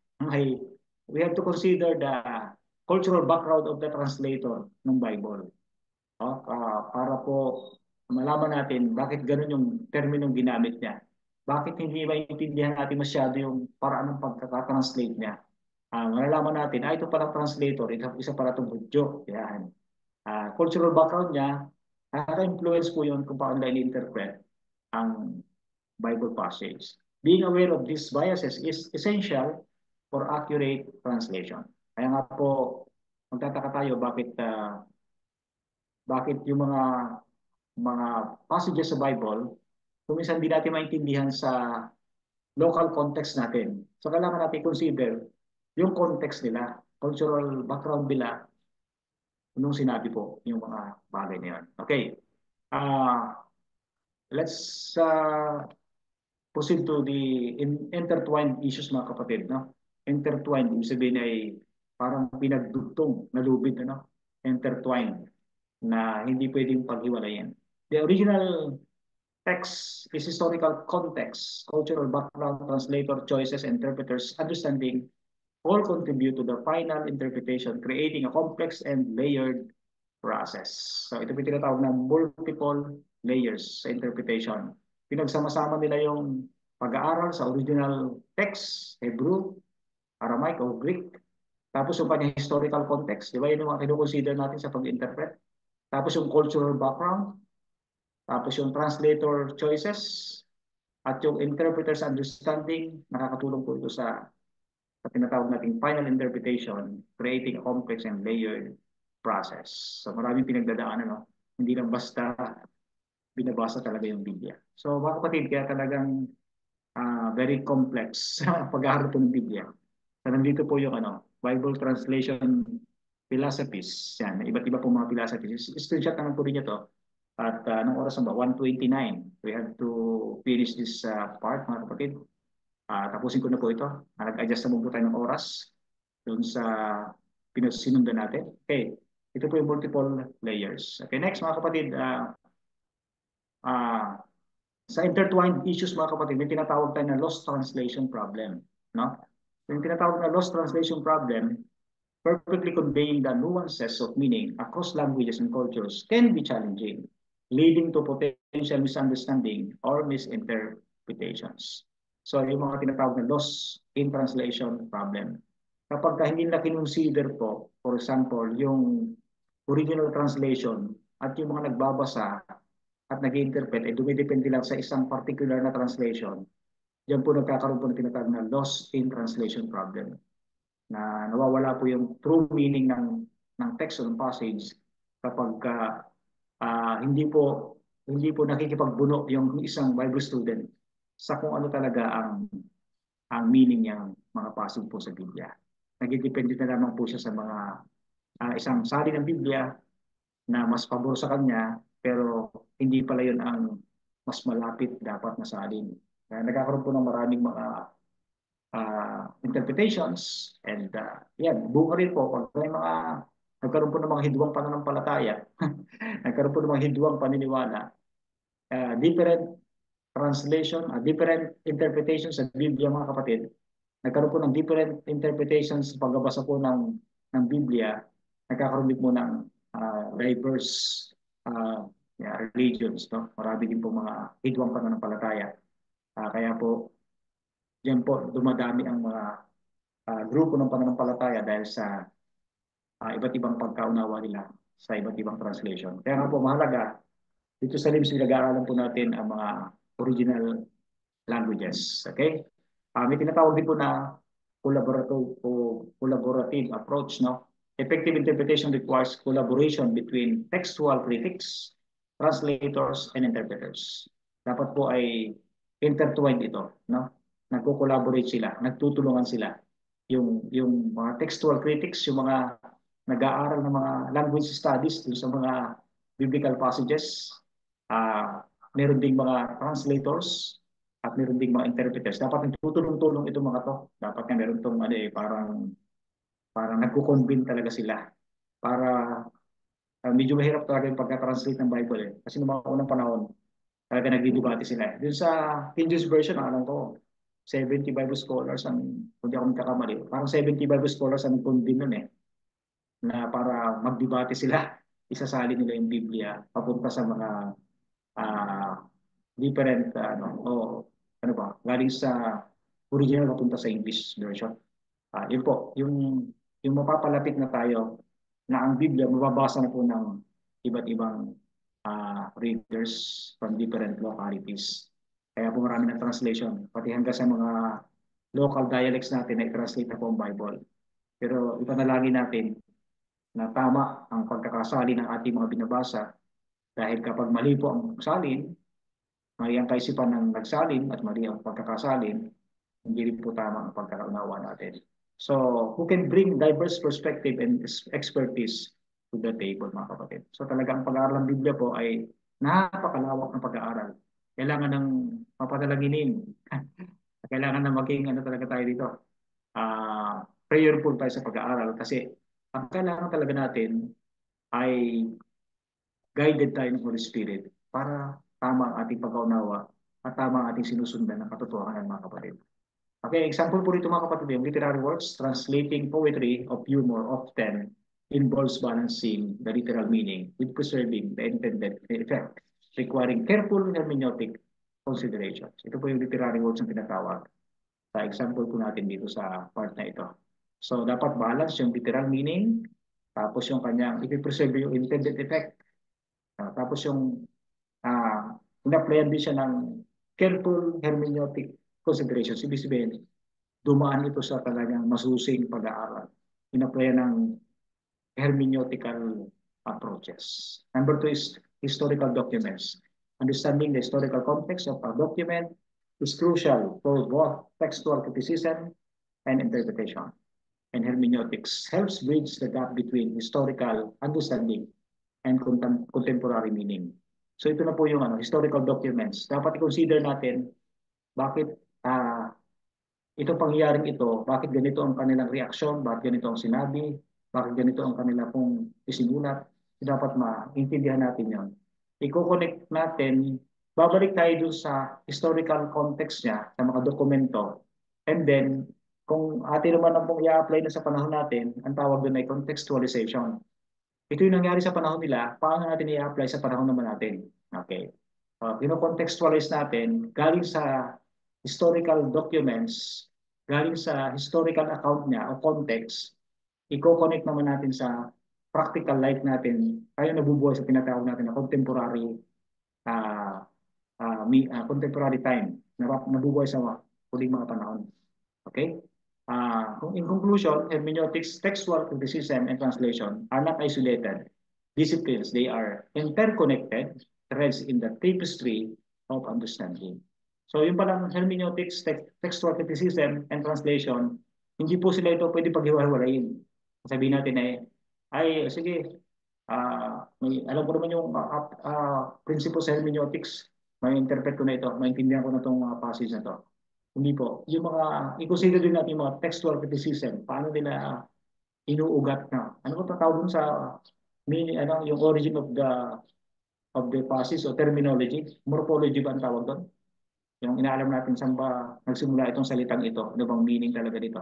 We have to consider the cultural background of the translator ng Bible. Para po malaman natin bakit ganun yung terminong ginamit niya. Bakit hindi maintindihan natin masyado yung paraan ng pagkaka-translate niya. Malalaman natin, ito palang translator, isa pala itong Hudyo. Yan. Cultural background niya, nakaka-influence po yun kung paano nila interpret ang Bible passage. Being aware of these biases is essential for accurate translation. Kaya nga po, magtataka tayo bakit yung mga passages sa Bible, kung minsan di natin maintindihan sa local context natin. So kailangan natin consider yung context nila, cultural background nila, nung sinabi po yung mga bagay na yun. Okay. Let's proceed to the intertwined issues mga kapatid. No? Intertwined, ibig sabihin ay parang pinagdugtong na lubid. Ano? Intertwined na hindi pwedeng paghiwalayin. The original text is historical context, cultural background, translator choices, interpreters, understanding, all contribute to the final interpretation, creating a complex and layered process. So ito po tinatawag na multiple layers sa interpretation. Pinagsama-sama nila yung pag-aaral sa original text, Hebrew, Aramaic o Greek. Tapos yung kanyang historical context, di ba yun yung mga kinukonsider natin sa pag-interpret. Tapos yung cultural background, tapos yung translator choices, at yung interpreter's understanding, nakakatulong po ito sa tinatawag nating final interpretation, creating a complex and layered process. So maraming pinagdadaanan, no? Hindi lang basta binabasa talaga yung Biblia. So mga kapatid, kaya talagang very complex pag-aaral po ng Biblia. So nandito po yung Bible translation philosophies. Yan, iba't iba po mga philosophies. Screenshot naman po rin ito. At anong oras na ba? 1:29. We have to finish this part, mga kapatid. Tapusin ko na po ito. Nag-adjust na po tayo ng oras doon sa sinundan natin. Okay. Ito po yung multiple layers. Okay, next mga kapatid. sa intertwined issues mga kapatid, may tinatawag tayo na lost translation problem. No? Yung tinatawag na lost translation problem, perfectly conveying the nuances of meaning across languages and cultures can be challenging, leading to potential misunderstanding or misinterpretations. So yung mga tinatawag na loss in translation problem. Kapag hindi na kinonsider po, for example, yung original translation at yung mga nagbabasa at nag-interpret, dumidepende lang sa isang particular na translation, diyan po nagkakaroon po ng tinatawag na loss in translation problem, na nawawala po yung true meaning ng text o ng passage kapag hindi po nakikipagbuno yung isang Bible student sa kung ano talaga ang meaning ng mga passage po sa Biblia. Nagdidepende na lamang po siya sa mga isang sali ng Biblia na mas pabor sa kanya, pero hindi pala yun ang mas malapit dapat na salin. Kaya nagkakaroon po ng maraming mga interpretations, and yan, bunga rin po pag may mga nagkaroon po ng mga hidwang pananampalataya, nagkaroon po ng mga hidwang paniniwala, different translation, different interpretations sa Biblia mga kapatid, nagkaroon po ng different interpretations sa pagbabasa po ng Biblia, nagkakaroon din po ng diverse religions. No? Marami din po mga hidwang pananampalataya. Kaya po, diyan po dumadami ang mga grupo ng pananampalataya dahil sa iba't ibang pagkaunawa nila sa iba't ibang translation. Kaya nga po mahalaga, dito sa LIMS, pinag-aaralan po natin ang mga original languages. Okay? May tinatawag din po na collaborative approach. No? Effective interpretation requires collaboration between textual critics, translators, and interpreters. Dapat po ay intertwined ito. No? Nagko-collaborate sila, nagtutulungan sila. Yung mga textual critics, yung mga nag-aaral ng mga language studies dun sa mga biblical passages, meron ding mga translators, at meron ding mga interpreters. Dapat nagtutulong-tulong itong mga to. Dapat nga meron itong parang nagko-convene talaga sila. Para medyo mahirap talaga yung pagka-translate ng Bible. Kasi noong mga unang panahon, talaga nagdidebate sila. Doon sa King James Version, alam ko, 70 Bible scholars, kung di ako magkakamali, parang 70 Bible scholars ang convene nun na para magdebate sila. Isasali nila yung Biblia papunta sa mga different, galing sa original papunta sa English version. Yun po, yung mapapalapit na tayo na ang Biblia mababasa na po ng iba't ibang readers from different localities. Kaya po marami ng translation, pati hanggang sa mga local dialects natin na i-translate na po ang Bible. Pero ipanalangin natin na tama ang pagkakasali ng ating mga binabasa, dahil kapag mali po ang salin, mali ang kaisipan ng nagsalin at mali ang pagkakasalin, hindi rin po tama ang pagkakaunawa natin. So, who can bring diverse perspective and expertise to the table, mga kapatid. So talaga ang pag-aaral ng Biblia po ay napakalawak ng pag-aaral. Kailangan ng mapadalanginin. Kailangan na maging talaga tayo dito. Prayerful tayo sa pag-aaral kasi ang kailangan talaga natin ay guided tayo ng Holy Spirit para tama ang ating pag-aunawa at tama ang ating sinusundan ng katotohanan, mga kapatid. Okay, example po rito mga kapatid, yung literary works, translating poetry of humor often involves balancing the literal meaning with preserving the intended effect, requiring careful hermeneutic considerations. Ito po yung literary works na tinatawag. Sa example po natin dito sa part na ito. So, dapat balance yung literal meaning, tapos yung kanyang, ipipreserve yung intended effect, tapos yung in-applyan din siya ng careful hermeneutic considerations. Ibig sabihin, dumaan ito sa talagang masusing pag-aaral. In-applyan ng hermeneutical approaches. Number 2 is historical documents. Understanding the historical context of a document is crucial for both textual criticism and interpretation. And hermeneutics helps bridge the gap between historical understanding and contemporary meaning. So ito na po yung historical documents. Dapat i-consider natin bakit ito pangyayaring ito, bakit ganito ang kanilang reaksyon, bakit ganito ang sinabi, bakit ganito ang kanila pong isinulat. Dapat maintindihan natin yon. I-connect natin babalik tayo dun sa historical context niya, sa mga dokumento. And then, kung atin naman ang i-apply na sa panahon natin, ang tawag doon ay contextualization. Ito yung nangyari sa panahon nila, paano natin i-apply sa panahon naman natin? Okay. Contextualize natin, galing sa historical documents, galing sa historical account niya o context, i-connect naman natin sa practical life natin, tayo nabubuhay sa tinatawag natin na contemporary contemporary time, nabubuhay sa huling mga panahon. Okay? In conclusion, hermeneutics, textual criticism, and translation are not isolated disciplines. They are interconnected threads in the tapestry of understanding. So yung palang hermeneutics, textual criticism, and translation, hindi po sila ito pwede paghiwa-hiwalayin. Sabihin natin ay sige, alam ko naman yung principle sa hermeneutics, may interpret ko na ito, maintindihan ko na itong passage na ito. Hindi po. Yung mga, i-consider din natin yung mga textual criticism, paano nila inuugat na. Ano ko tatawag dun sa meaning, yung origin of the passage o terminology, morphology ba ang tawag doon? Yung inaalam natin saan ba nagsimula itong salitang ito, ano bang meaning talaga dito.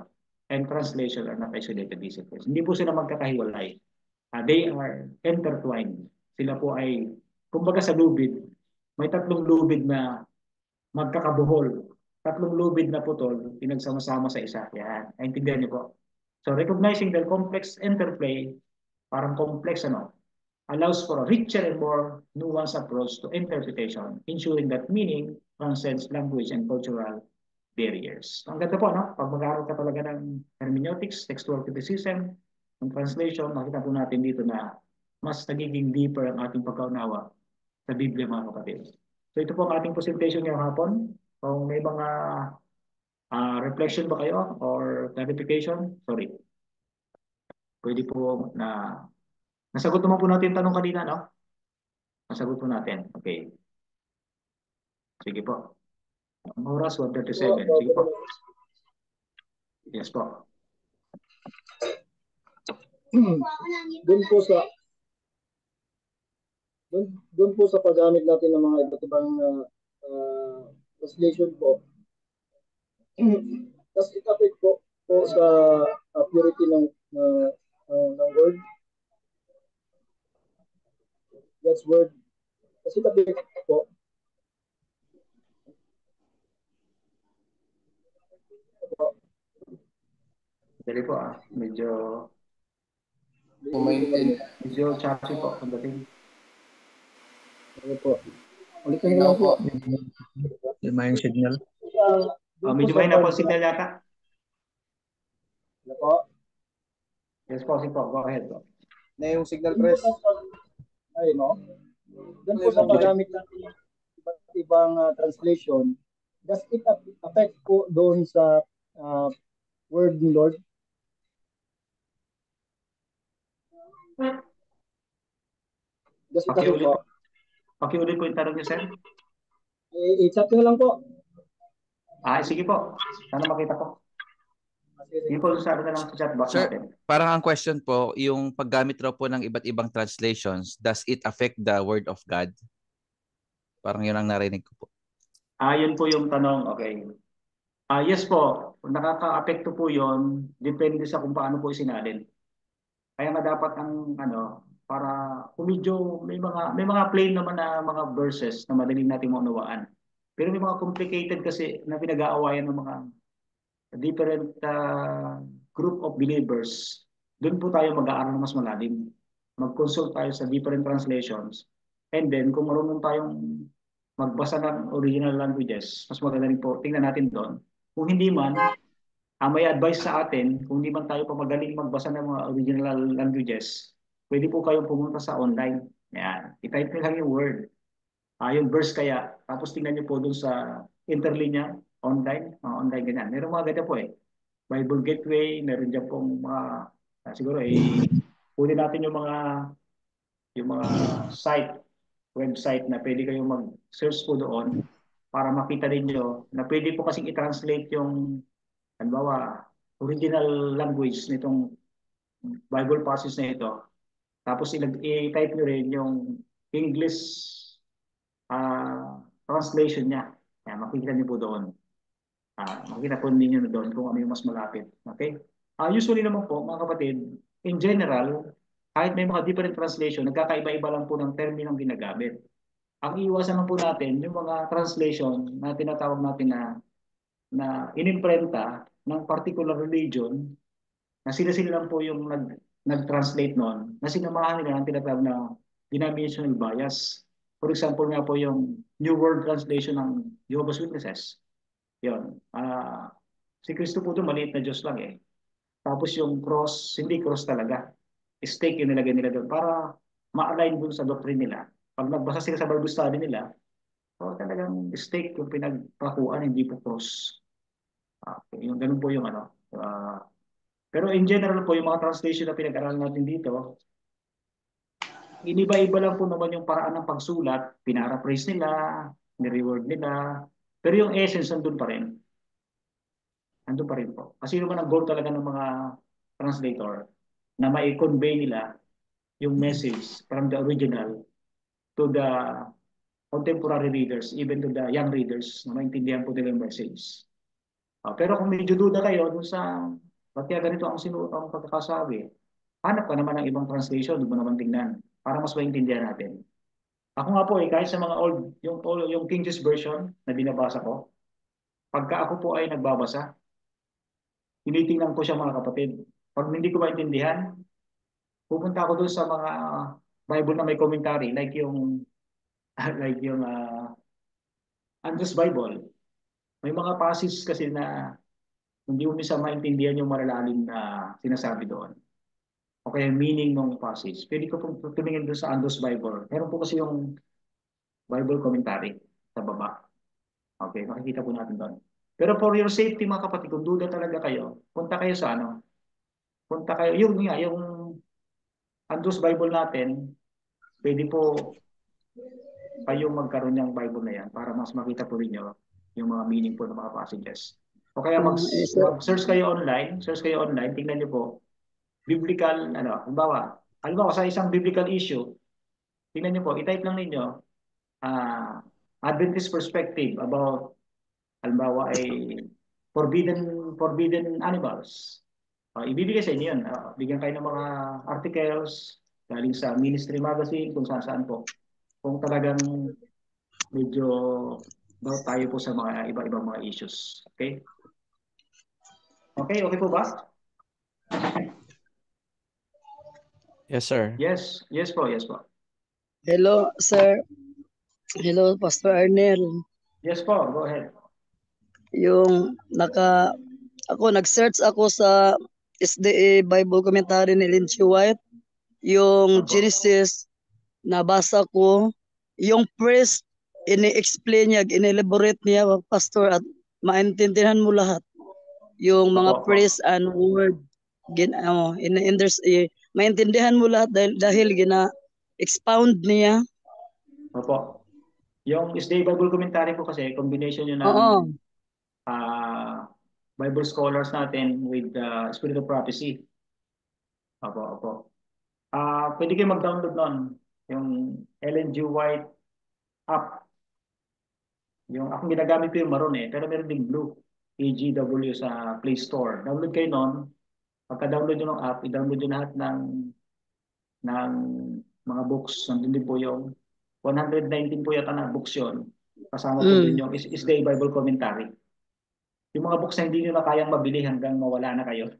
And translation are not isolated disciplines. Hindi po sila magkakahiwalay. They are intertwined. Sila po ay, kumbaga sa lubid, may tatlong lubid na magkakabuhol. Tatlong lubid na putol, pinagsama-sama sa isa. Yan. Naintindihan niyo po. So recognizing the complex interplay, parang complex allows for a richer and more nuanced approach to interpretation, ensuring that meaning transcends language and cultural barriers. Ang ganda po, no? Pag mag-aaral ka talaga ng hermeneutics, textual criticism, ng translation, makita po natin dito na mas nagiging deeper ang ating pagkaunawa sa Biblia, mga kapatid. So ito po ang ating presentation ngayong hapon. Kung may mga reflection ba kayo or clarification, sorry. Pwede po na nasagot naman po natin yung tanong kanina, no? Nasagot po natin. Okay. Sige po. Ang oras, 1:37. Sige po. Yes po. Doon po sa paggamit natin ng mga iba't ibang translation po, does it affect po sa purity ng word? God's word. Does it affect po? Dali po medyo choppy po ang dating. Ano po? Ulitin lang po. Lima yung signal. Medyo may na po signal yata. Ano po? Yes po, sige po. Go ahead po. Na yung signal press. Ay, no? Doon po sa paggamit natin ng iba't ibang translation, does it affect po doon sa word ng Lord? Does it affect po? Pakiulit po yung tanong niyo, sir. I-chat nyo lang po. Sige po. Sana makita ko. Sige po, sabi na lang sa chat box Sir, natin. parang ang question po, yung paggamit raw po ng iba't ibang translations, does it affect the Word of God? Parang yun ang narinig ko po. Yun po yung tanong. Okay. Yes po. Nakaka-apekto po yun. Depende sa kung paano po isinalin. Kaya nga dapat ang para kung medyo may mga plain naman na mga verses na madaling nating maunawaan. Pero may mga complicated kasi na pinag-aawayan ng mga different group of believers. Doon po tayo mag-aaral mas malalim. Mag-consult tayo sa different translations. And then kung marunong tayong magbasa ng original languages, mas maganda rin po. Tingnan natin doon. Kung hindi man, may advice sa atin, kung hindi man tayo pa magaling magbasa ng mga original languages, pwede po kayong pumunta sa online. Yan. I-type nyo lang yung word. Yung verse kaya. Tapos tingnan nyo po dun sa interlinya, online. Online ganyan. Meron mga ganyan po Bible Gateway, meron dyan pong mga, siguro kunin natin yung mga website na pwede kayong mag-search po doon para makita ninyo na pwede po kasing i-translate yung halimbawa, original language nitong Bible passage na ito. Tapos i-type nyo rin yung English translation niya. Kaya makikita niyo po doon. Makikita po ninyo doon kung ano yung mas malapit. Okay? Usually naman po, mga kapatid, in general, kahit may mga different translation, nagkakaiba-iba lang po ng terminong ginagamit. Ang iiwasan lang po natin, yung mga translation na tinatawag natin na inimprenta ng particular religion, na sila-sila lang po yung nag-translate noon, na sinamahan nila ng tinatawag na denominational bias. For example nga po yung New World Translation ng Jehovah's Witnesses. Yun. Si Kristo po doon, maliit na Diyos lang eh. Tapos yung cross, hindi cross talaga. Stake yung nilagay nila doon para ma-align dun sa doctrine nila. Pag nagbasa sila sa Bible study nila, talagang stake yung pinagpakuan, hindi po cross. Yung ganun po yung ano. Pero in general po, yung mga translation na pinag-aralan natin dito, iniba-iba lang po naman yung paraan ng pagsulat, pinara-praise nila, ni-reward nila, pero yung essence nandun pa rin. Nandun pa rin po. Kasi naman ang goal talaga ng mga translator na mai-convey nila yung message from the original to the contemporary readers, even to the young readers, na maintindihan po nila yung message. Pero kung medyo duda kayo dun sa ba't kaya ganito ang pagkakasabi, hanap ka naman ng ibang translation, doon mo naman tingnan para mas maintindihan natin. Ako nga po kahit sa mga yung King James Version na binabasa ko, pagka ako po ay nagbabasa, tinitingnan ko siya mga kapatid. Pag hindi ko maintindihan, pupunta ako doon sa mga Bible na may commentary, like yung Andrew's Bible. May mga passage kasi na hindi mo minsan maintindihan yung malalalim na sinasabi doon. O kaya meaning ng passage. Pwede ko pong tumingin doon sa Andrew's Bible. Meron po kasi yung Bible commentary sa baba. Okay, makikita po natin doon. Pero for your safety mga kapatid, kung duda talaga kayo, punta kayo sa ano? Punta kayo, yung Andrew's Bible natin, pwede po kayong magkaroon ng Bible na yan para mas makita po rin nyo yung mga meaning po ng mga passages. O kaya mag-search kayo online, tingnan nyo po, biblical, halimbawa sa isang biblical issue, tingnan nyo po, i-type lang ninyo, Adventist perspective about, halimbawa ay forbidden animals. Ibibigay sa inyo yun. Bigyan kayo ng mga articles galing sa Ministry Magazine, kung saan po. Kung talagang medyo daw tayo po sa mga iba-ibang mga issues. Okay? Okay po ba? Yes, sir. Yes po. Hello, sir. Hello, Pastor Arnel. Yes po, go ahead. Nag-search ako sa SDA Bible commentary ni Ellen G. White, yung Genesis, nabasa ko, yung first, ini-explain niya, in-elaborate niya, Pastor, at maintindihan mo lahat. Yung mga phrase and word, maintindihan mo lahat dahil gina-expound niya. Opo. Yung SDA Bible commentary po kasi, combination yun ng Bible scholars natin with the Spirit of Prophecy. Opo. Pwede kayo mag-download nun. Yung Ellen G. White app. Yung akong ginagamit ko yung maroon pero meron din blue. EGW sa Play Store. Download kayo nun. Pagka-download nyo ng app, i-download nyo lahat ng mga books. Nandun din po yung 119 po yata na books yun. Kasama po din yung SDA Bible Commentary. Yung mga books na hindi nyo na kayang mabili hanggang mawala na kayo.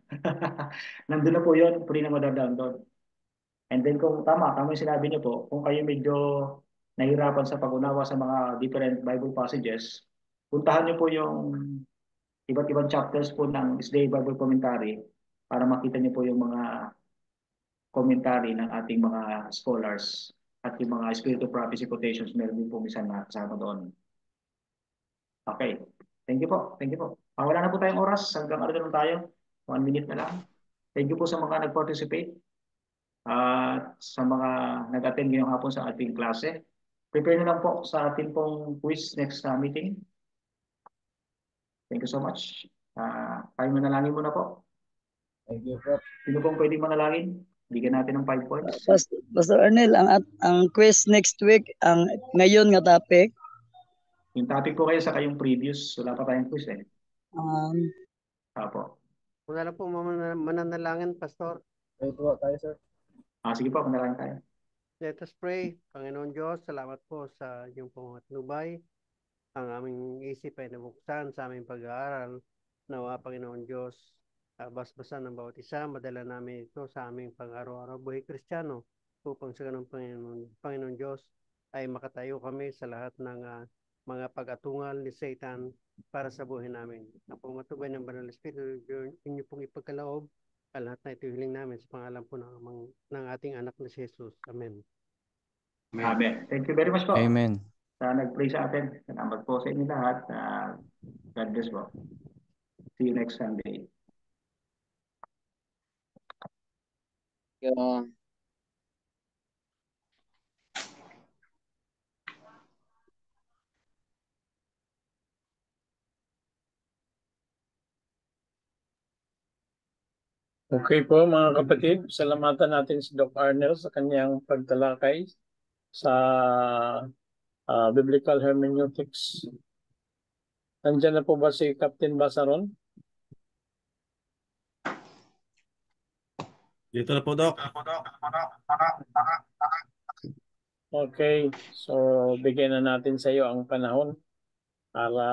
Nandun na po yun, free na madadownload. And then kung tama yung sinabi niyo po, kung kayo medyo nahirapan sa pag-unawa sa mga different Bible passages, puntahan niyo po yung iba't ibang chapters po ng SDA Bible Commentary para makita niyo po yung mga commentary ng ating mga scholars at yung mga Spirit of Prophecy quotations, meron din po minsan na kasama doon. Okay. Thank you po. Wala na po tayong oras. Hanggang ano na tayo? 1 minute na lang. Thank you po sa mga nag-participate. At sa mga nag-attend ngayong hapon sa ating klase. Prepare na lang po sa ating pong quiz next meeting. Thank you so much. Tayo manalangin muna po. Thank you, Prof. Sino pong pwedeng manalangin? Bigyan natin ng 5 points. Pastor Arnel, ang quiz next week, ang ngayon nga topic, Yung topic ko kayo sa kayong previous, wala pa tayong quiz eh. Apo. Kung na lang po mananalangin, Pastor. Pray po tayo, sir. Sige po, manalangin tayo. Let us pray. Panginoon Diyos, salamat po sa inyong pangatnubay. Ang aming isip ay nabuksan sa aming pag-aaral. Nawa, Panginoon Diyos, basbasan ng bawat isa, madala namin ito sa aming pang-araw-araw buhay Kristiyano upang sa ganun Panginoon Diyos ay makatayo kami sa lahat ng mga pag-atungal ni Satan para sa buhay namin. Ang pumatubay ng Banal na Espiritu, inyo pong ipagkaloob ang lahat na ito hiling namin sa pangalan po ng ating anak na si Jesus. Amen. Amen. Thank you very much po. Amen. Sa nag-pray sa atin. Salamat po sa inyo lahat. God bless po. See you next Sunday. Yeah. Okay po mga kapatid, salamatan natin si Doc Arnel sa kanyang pagtalakay sa Biblical Hermeneutics. Nandiyan na po ba si Captain Basaron? Dito na po, Doc. Okay, so bigyan na natin sa iyo ang panahon para